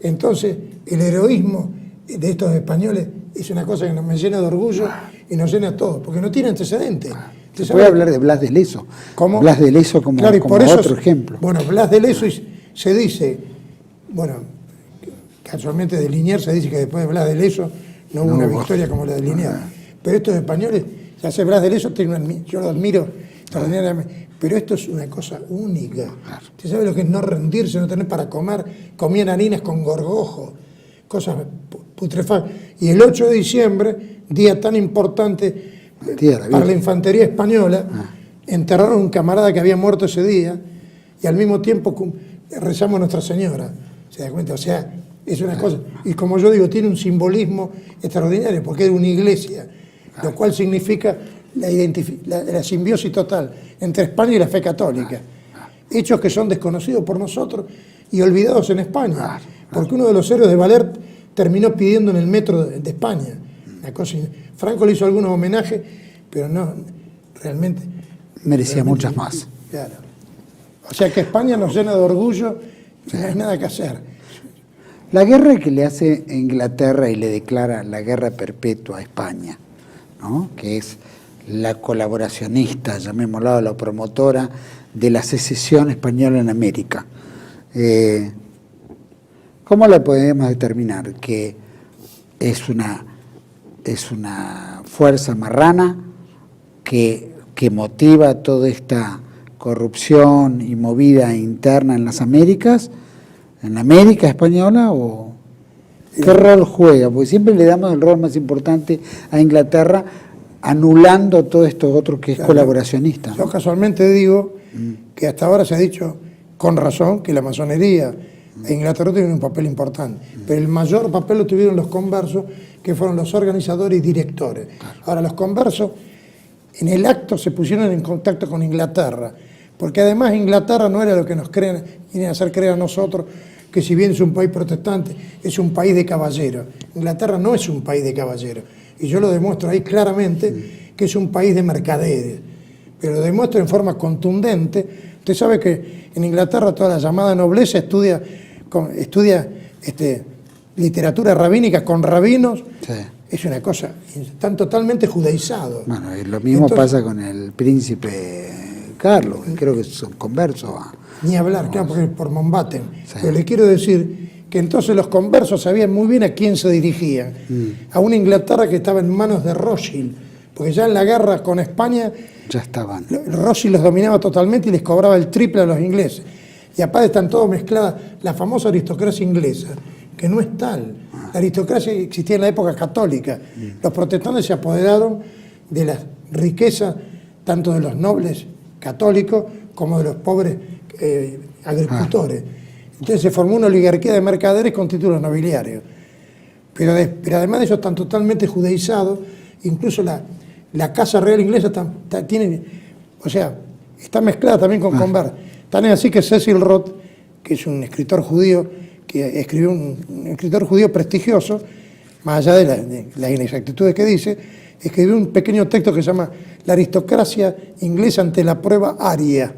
entonces, el heroísmo de estos españoles es una cosa que nos llena de orgullo y nos llena a todos, porque no tiene antecedentes. Se puede hablar de Blas de Lezo. ¿Cómo? Blas de Lezo como, claro, y como por eso, otro ejemplo. Bueno, Blas de Lezo se dice, casualmente de Liniers se dice que después de Blas de Lezo no hubo una victoria como la de Liniers. Pero estos españoles, ya sé, Blas de Lezo, yo lo admiro extraordinariamente, pero esto es una cosa única. ¿Usted sabe lo que es no rendirse, no tener para comer? Comían harinas con gorgojo, cosas putrefactas. Y el 8 de diciembre, día tan importante para la infantería española, enterraron a un camarada que había muerto ese día y al mismo tiempo rezamos a Nuestra Señora. ¿Se da cuenta? O sea, Es una cosa, y como yo digo, tiene un simbolismo extraordinario, porque es una iglesia, lo cual significa la simbiosis total entre España y la fe católica. Hechos que son desconocidos por nosotros y olvidados en España, porque uno de los héroes de Valer terminó pidiendo en el metro de España. Una cosa, Franco le hizo algunos homenajes, pero no, realmente... Merecía muchas más. Claro. O sea que España nos llena de orgullo y no hay nada que hacer. La guerra que le hace Inglaterra y le declara la guerra perpetua a España, ¿no? Que es la colaboracionista, llamémosla, la promotora de la secesión española en América. ¿Cómo la podemos determinar? Que es una fuerza marrana que motiva toda esta corrupción y movida interna en las Américas, en la América española, o qué rol juega, porque siempre le damos el rol más importante a Inglaterra, anulando todo esto otro que es colaboracionista, ¿no? Yo casualmente digo que hasta ahora se ha dicho con razón que la masonería e Inglaterra tienen un papel importante, pero el mayor papel lo tuvieron los conversos, que fueron los organizadores y directores. Ahora, los conversos en el acto se pusieron en contacto con Inglaterra, porque además Inglaterra no era lo que nos quieren hacer creer a nosotros, que si bien es un país protestante, es un país de caballeros. Inglaterra no es un país de caballeros, y yo lo demuestro ahí claramente que es un país de mercaderes, pero lo demuestro en forma contundente. Usted sabe que en Inglaterra toda la llamada nobleza estudia literatura rabínica con rabinos. Sí. Es una cosa, están totalmente judaizados. Bueno, y lo mismo pasa con el príncipe Carlos, creo que son conversos. Ni hablar, claro, porque por Mountbatten. Sí. Pero le quiero decir que entonces los conversos sabían muy bien a quién se dirigían. A una Inglaterra que estaba en manos de Rothschild, porque ya en la guerra con España Ya estaban. Rothschild los dominaba totalmente y les cobraba el triple a los ingleses. Y aparte están todos mezcladas, la famosa aristocracia inglesa, que no es tal. La aristocracia existía en la época católica. Los protestantes se apoderaron de la riqueza tanto de los nobles católicos como de los pobres agricultores. Entonces se formó una oligarquía de mercaderes con títulos nobiliarios. Pero además de eso están totalmente judaizados, incluso la Casa Real Inglesa tiene, o sea, está mezclada también con conversos. Tan es así que Cecil Roth, que es un escritor judío, que escribió un escritor judío prestigioso, más allá de la inexactitudes que dice, escribió un pequeño texto que se llama La aristocracia inglesa ante la prueba aria.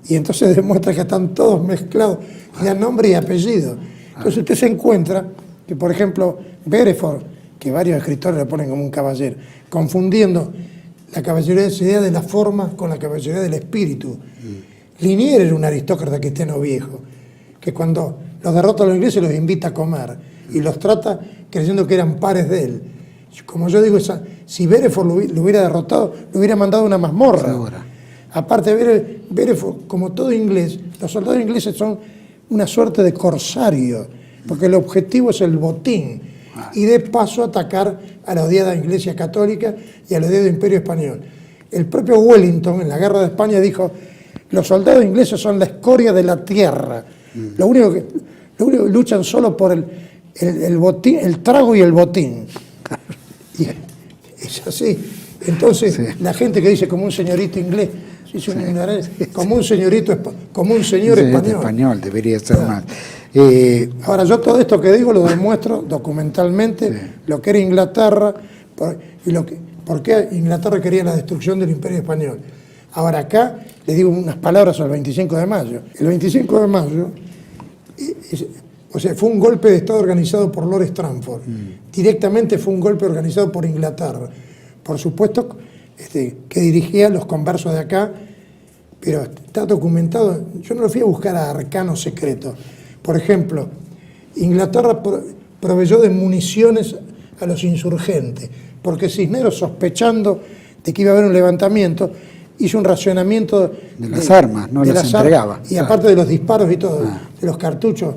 Y entonces demuestra que están todos mezclados, y dan nombre y apellido. Entonces usted se encuentra que, por ejemplo, Beresford, que varios escritores le ponen como un caballero, confundiendo la caballerosidad de la forma con la caballerosidad del espíritu. Liniers era un aristócrata cristiano viejo, que cuando los derrota a los ingleses los invita a comer y los trata creyendo que eran pares de él. Como yo digo, si Beresford lo hubiera derrotado, lo hubiera mandado a una mazmorra. Ahora. Aparte, Beresford, como todo inglés, los soldados ingleses son una suerte de corsarios, porque el objetivo es el botín, y de paso atacar a la odiada Iglesia Católica y al odiado Imperio Español. El propio Wellington, en la Guerra de España, dijo: los soldados ingleses son la escoria de la tierra. Lo único que luchan solo por el botín, el trago y el botín. Y es así. Entonces, la gente que dice como un señorito inglés, como un señor español. Debería ser más. Ahora, yo todo esto que digo lo demuestro documentalmente, lo que era Inglaterra y por qué Inglaterra quería la destrucción del Imperio Español. Ahora, acá le digo unas palabras al 25 de mayo. El 25 de mayo, fue un golpe de Estado organizado por Lord Stranford. Directamente fue un golpe organizado por Inglaterra. Por supuesto, que dirigía los conversos de acá, pero está documentado. Yo no lo fui a buscar a arcanos secretos. Por ejemplo, Inglaterra proveyó de municiones a los insurgentes, porque Cisneros, sospechando de que iba a haber un levantamiento, hizo un racionamiento de las armas, no las entregaba. Y aparte de los disparos y todo, de los cartuchos.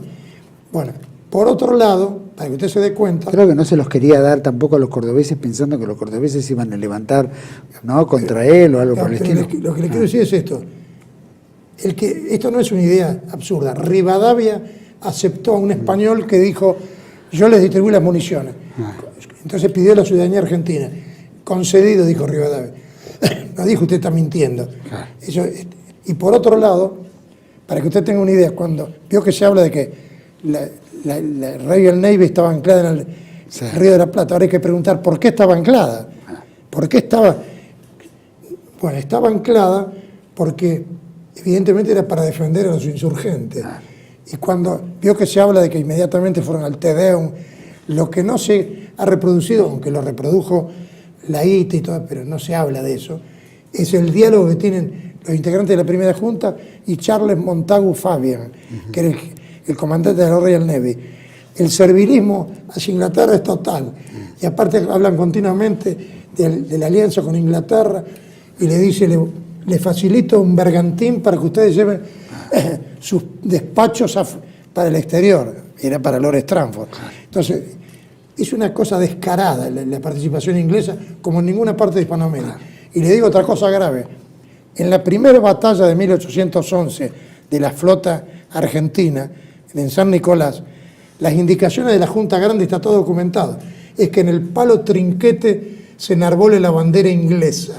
Bueno, por otro lado, para que usted se dé cuenta... Creo que no se los quería dar tampoco a los cordobeses, pensando que los cordobeses iban a levantar, ¿no?, contra él o algo por el estilo. Lo que le quiero decir es esto. Esto no es una idea absurda. Rivadavia aceptó a un español que dijo, yo les distribuí las municiones. Entonces pidió la ciudadanía argentina. Concedido, dijo Rivadavia. No dijo, usted está mintiendo. Eso, y por otro lado, para que usted tenga una idea, cuando vio que se habla de que la Royal Navy estaba anclada en el Río de la Plata, ahora hay que preguntar por qué estaba anclada. ¿Por qué estaba? Bueno, estaba anclada porque evidentemente era para defender a los insurgentes. Y cuando vio que se habla de que inmediatamente fueron al Te Deum, lo que no se ha reproducido, aunque lo reprodujo la ITA y todo, pero no se habla de eso, es el diálogo que tienen los integrantes de la primera junta y Charles Montagu Fabian, que era el comandante de la Royal Navy. El servilismo hacia Inglaterra es total. Y aparte hablan continuamente de la alianza con Inglaterra y le dice, le facilito un bergantín para que ustedes lleven sus despachos para el exterior. Era para Lord Stranford. Entonces, es una cosa descarada la participación inglesa como en ninguna parte de Hispanoamérica. Y le digo otra cosa grave. En la primera batalla de 1811 de la flota argentina, en San Nicolás, las indicaciones de la Junta Grande, está todo documentado, es que en el palo trinquete se enarbole la bandera inglesa.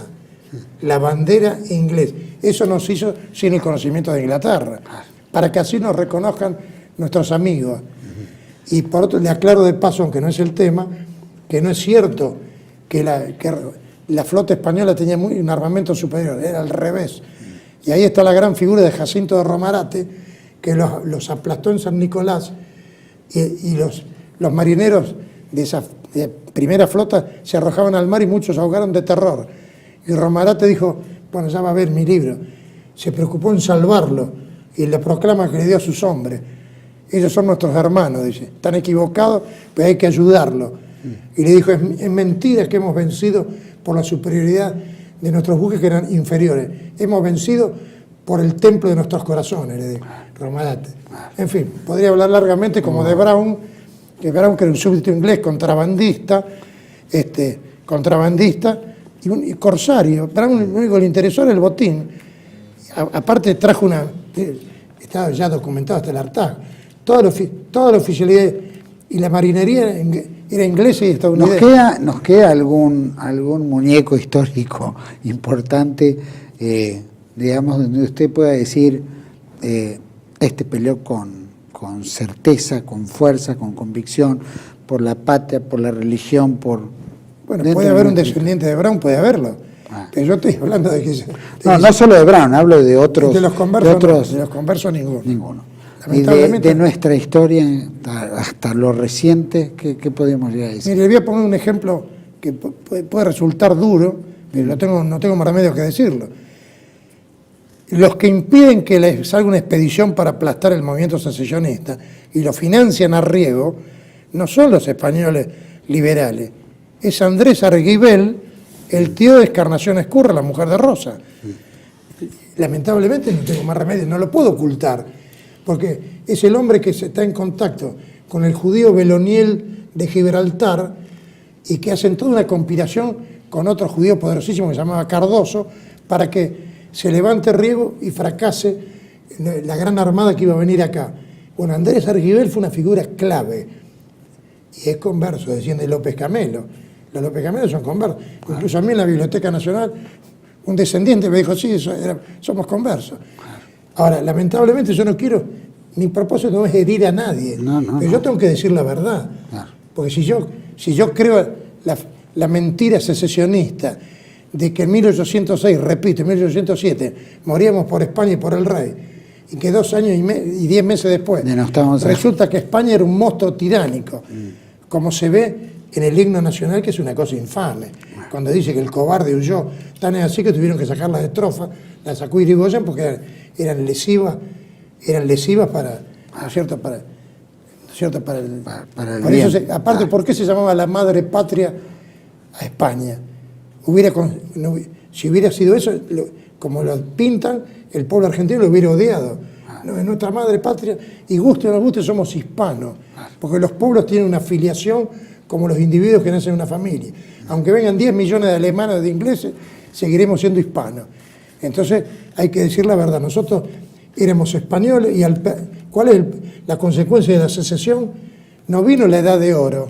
La bandera inglesa. Eso nos hizo sin el conocimiento de Inglaterra, para que así nos reconozcan nuestros amigos. Y por otro, le aclaro de paso, aunque no es el tema, que no es cierto que la flota española tenía un armamento superior, era al revés. Y ahí está la gran figura de Jacinto de Romarate, que los aplastó en San Nicolás, y los marineros de esa primera flota se arrojaban al mar y muchos se ahogaron de terror. Y Romarate dijo, bueno, ya va a ver mi libro, se preocupó en salvarlo y le proclama que le dio a sus hombres. Ellos son nuestros hermanos, dice, están equivocados, pero hay que ayudarlos. Y le dijo, es mentira que hemos vencido por la superioridad de nuestros buques que eran inferiores. Hemos vencido por el templo de nuestros corazones, le dijo Romarate. En fin, podría hablar largamente como de Brown, que era un súbdito inglés contrabandista, y corsario. Brown lo único que le interesó era el botín. Aparte trajo estaba ya documentado hasta el hartazgo. Toda la oficialidad y la marinería era inglesa y estadounidense. ¿Nos queda algún muñeco histórico importante, digamos, donde usted pueda decir, peleó con certeza, con fuerza, con convicción, por la patria, por la religión, Bueno, puede haber un descendiente de Brown, puede haberlo. Pero yo estoy hablando de que... No solo de Brown, hablo de otros... De los conversos ninguno. Y de nuestra historia hasta lo reciente, ¿qué podemos llegar a decir? Mire, le voy a poner un ejemplo que puede resultar duro, pero no tengo más remedio que decirlo. Los que impiden que les salga una expedición para aplastar el movimiento secesionista y lo financian a riego, no son los españoles liberales, es Andrés Arguibel, el tío de Encarnación Ezcurra, la mujer de Rosa. Lamentablemente no tengo más remedio, no lo puedo ocultar, porque es el hombre que está en contacto con el judío Beloniel de Gibraltar y que hacen toda una conspiración con otro judío poderosísimo que se llamaba Cardoso para que se levante riego y fracase la gran armada que iba a venir acá. Bueno, Andrés Arguibel fue una figura clave y es converso, desciende de López Camelo. Los López Camelo son conversos. Incluso a mí en la Biblioteca Nacional un descendiente me dijo, sí, somos conversos. Ahora, lamentablemente yo no quiero, mi propósito no es herir a nadie, pero yo tengo que decir la verdad. Porque si yo creo la mentira secesionista de que en 1806, repito, en 1807, moríamos por España y por el rey, y que 2 años y 10 meses después resulta que España era un monstruo tiránico, como se ve en el himno nacional, que es una cosa infame, cuando dice que el cobarde huyó, tan es así que tuvieron que sacar las estrofas, las sacó Irigoyen porque eran lesivas para, ¿no es cierto?, para el bien. Eso aparte, ¿por qué se llamaba la madre patria a España? Si hubiera sido eso, como lo pintan, el pueblo argentino lo hubiera odiado. No, es nuestra madre patria, y guste o no guste, somos hispanos, porque los pueblos tienen una filiación como los individuos que nacen en una familia. Aunque vengan 10 millones de alemanes o de ingleses, seguiremos siendo hispanos. Entonces hay que decir la verdad, nosotros éramos españoles y ¿cuál es la consecuencia de la secesión no vino la edad de oro,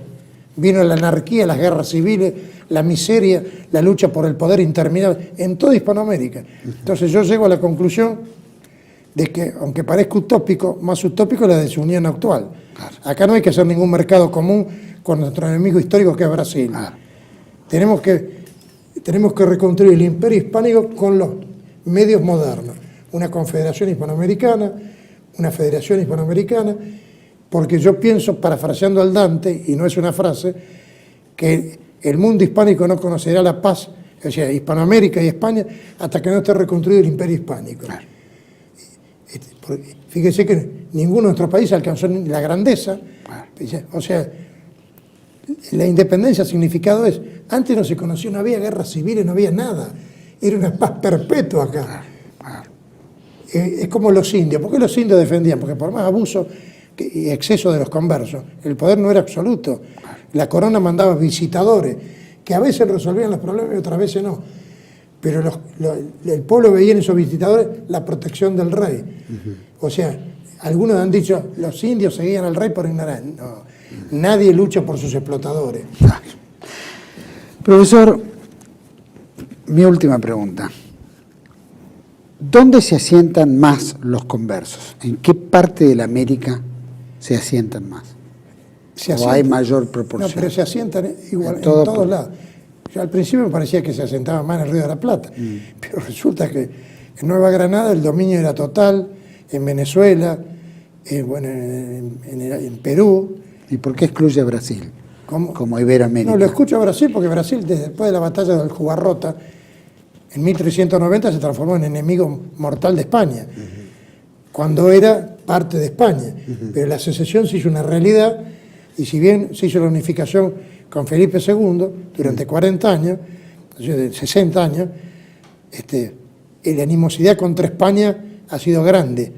vino la anarquía, las guerras civiles, la miseria, la lucha por el poder interminable en toda Hispanoamérica. Entonces yo llego a la conclusión de que, aunque parezca utópico, más utópico es la desunión actual. Claro. Acá no hay que hacer ningún mercado común con nuestro enemigo histórico que es Brasil. Claro. Tenemos que reconstruir el imperio hispánico con los medios modernos. Una confederación hispanoamericana, una federación hispanoamericana, porque yo pienso, parafraseando al Dante, y no es una frase, que el mundo hispánico no conocerá la paz, o sea, Hispanoamérica y España, hasta que no esté reconstruido el imperio hispánico. Claro. Fíjese que ninguno de nuestros países alcanzó la grandeza, o sea, la independencia significado es, antes no se conocía, no había guerra civil, no había nada, era una paz perpetua acá. Es como los indios. ¿Por qué los indios defendían? Porque por más abuso y exceso de los conversos, el poder no era absoluto. La corona mandaba visitadores, que a veces resolvían los problemas y otras veces no. Pero el pueblo veía en esos visitadores la protección del rey. O sea, algunos han dicho, los indios seguían al rey por ignorancia. No, nadie lucha por sus explotadores. Profesor, mi última pregunta. ¿Dónde se asientan más los conversos? ¿En qué parte de la América se asientan más? ¿O hay mayor proporción? No, pero se asientan igual en todos lados. Yo al principio me parecía que se asentaban más en el Río de la Plata, pero resulta que en Nueva Granada el dominio era total, en Venezuela, en Perú. ¿Y por qué excluye a Brasil como Iberoamérica? No, lo escucho a Brasil porque Brasil, después de la batalla del Jugarrota, en 1390 se transformó en enemigo mortal de España, cuando era parte de España. Pero la secesión se hizo una realidad, y si bien se hizo la unificación con Felipe II durante 40 años, 60 años, la animosidad contra España ha sido grande.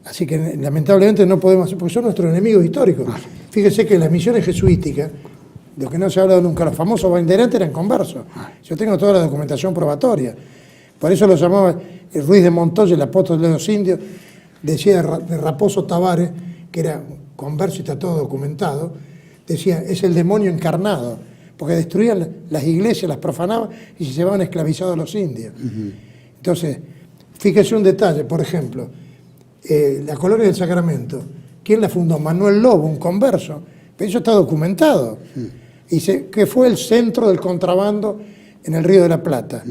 Así que lamentablemente no podemos hacer, porque son nuestros enemigos históricos. Fíjese que las misiones jesuíticas, de lo que no se ha hablado nunca, los famosos banderantes eran conversos. Yo tengo toda la documentación probatoria. Por eso lo llamaba el Ruiz de Montoya, el apóstol de los indios, decía de Raposo Tavares, que era converso y está todo documentado, decía, es el demonio encarnado, porque destruían las iglesias, las profanaban y se llevaban esclavizados a los indios. Entonces, fíjese un detalle, por ejemplo, la Colonia del Sacramento, ¿quién la fundó? Manuel Lobo, un converso, pero eso está documentado. Dice que fue el centro del contrabando en el Río de la Plata.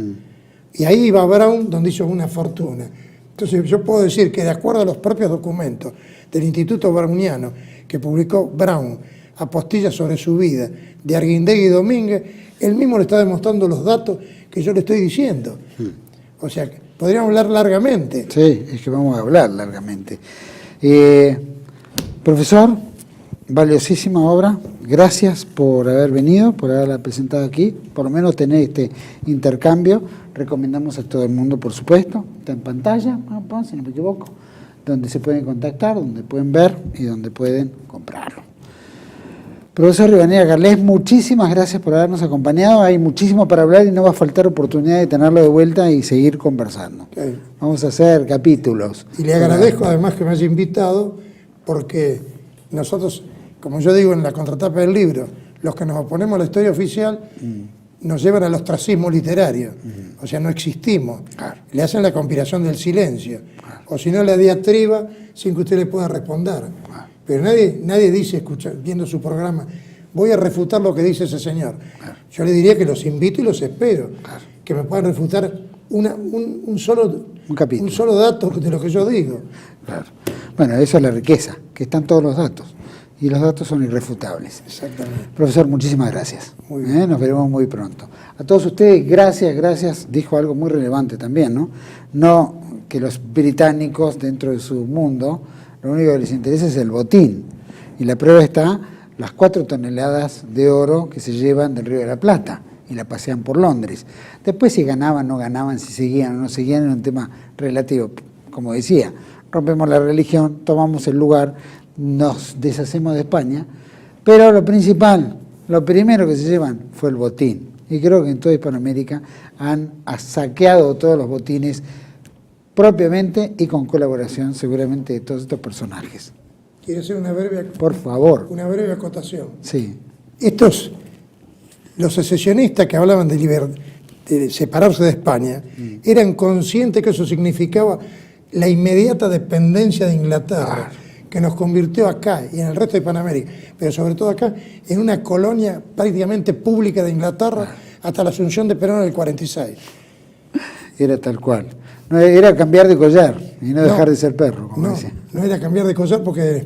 Y ahí iba Brown, donde hizo una fortuna. Entonces yo puedo decir que de acuerdo a los propios documentos del Instituto Browniano que publicó Brown, apostillas sobre su vida, de Arguindegui y Domínguez, él mismo le está demostrando los datos que yo le estoy diciendo. O sea, podríamos hablar largamente. Sí, es que vamos a hablar largamente. Profesor, valiosísima obra. Gracias por haber venido, por haberla presentado aquí. Por lo menos tener este intercambio. Recomendamos a todo el mundo, por supuesto. Está en pantalla, si no me equivoco, donde se pueden contactar, donde pueden ver y donde pueden comprarlo. Profesor Rivadeneira Carles, muchísimas gracias por habernos acompañado. Hay muchísimo para hablar y no va a faltar oportunidad de tenerlo de vuelta y seguir conversando. Okay. Vamos a hacer capítulos. Y le agradezco además que me haya invitado, porque nosotros, como yo digo en la contratapa del libro, los que nos oponemos a la historia oficial nos llevan al ostracismo literario. O sea, no existimos. Claro. Le hacen la conspiración del silencio. Claro. O si no, la diatriba sin que usted le pueda responder. Claro. Pero nadie dice, viendo su programa, voy a refutar lo que dice ese señor. Claro. Yo le diría que los invito y los espero. Claro. Que me puedan refutar un solo dato de lo que yo digo. Claro. Bueno, esa es la riqueza, que están todos los datos. Y los datos son irrefutables. Exactamente. Profesor, muchísimas gracias. Muy bien. Nos veremos muy pronto. A todos ustedes, gracias. Dijo algo muy relevante también, ¿no? No que los británicos, dentro de su mundo, lo único que les interesa es el botín. Y la prueba está las 4 toneladas de oro que se llevan del Río de la Plata y la pasean por Londres. Después si ganaban, no ganaban, si seguían o no seguían, era un tema relativo. Como decía, rompemos la religión, tomamos el lugar, nos deshacemos de España, pero lo principal, lo primero que se llevan fue el botín. Y creo que en toda Hispanoamérica han saqueado todos los botines propiamente y con colaboración seguramente de todos estos personajes. Quiero hacer Por favor. una breve acotación. Sí. Los secesionistas que hablaban de separarse de España eran conscientes que eso significaba la inmediata dependencia de Inglaterra, que nos convirtió acá y en el resto de Hispanoamérica, pero sobre todo acá, en una colonia prácticamente pública de Inglaterra hasta la asunción de Perón en el 46. Era tal cual. No, era cambiar de collar y no dejar de ser perro, como decía. No era cambiar de collar porque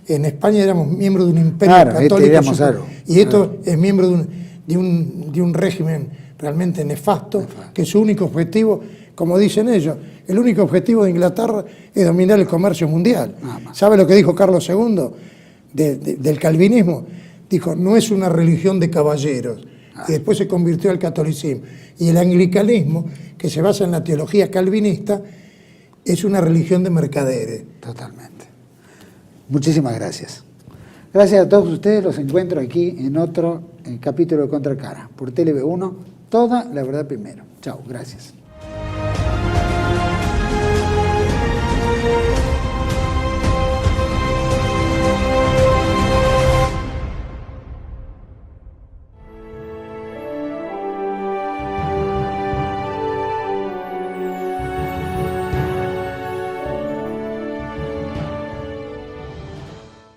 en España éramos miembros de un imperio católico. Éramos algo. Y esto es miembro de un régimen realmente nefasto, que su único objetivo, como dicen ellos, el único objetivo de Inglaterra es dominar el comercio mundial. ¿Sabe lo que dijo Carlos II del calvinismo? Dijo, no es una religión de caballeros. Y después se convirtió al catolicismo. Y el anglicanismo, que se basa en la teología calvinista, es una religión de mercaderes. Totalmente. Muchísimas gracias. Gracias a todos ustedes. Los encuentro aquí en otro capítulo de Contracara por TLV1. Toda la verdad primero. Chao, gracias.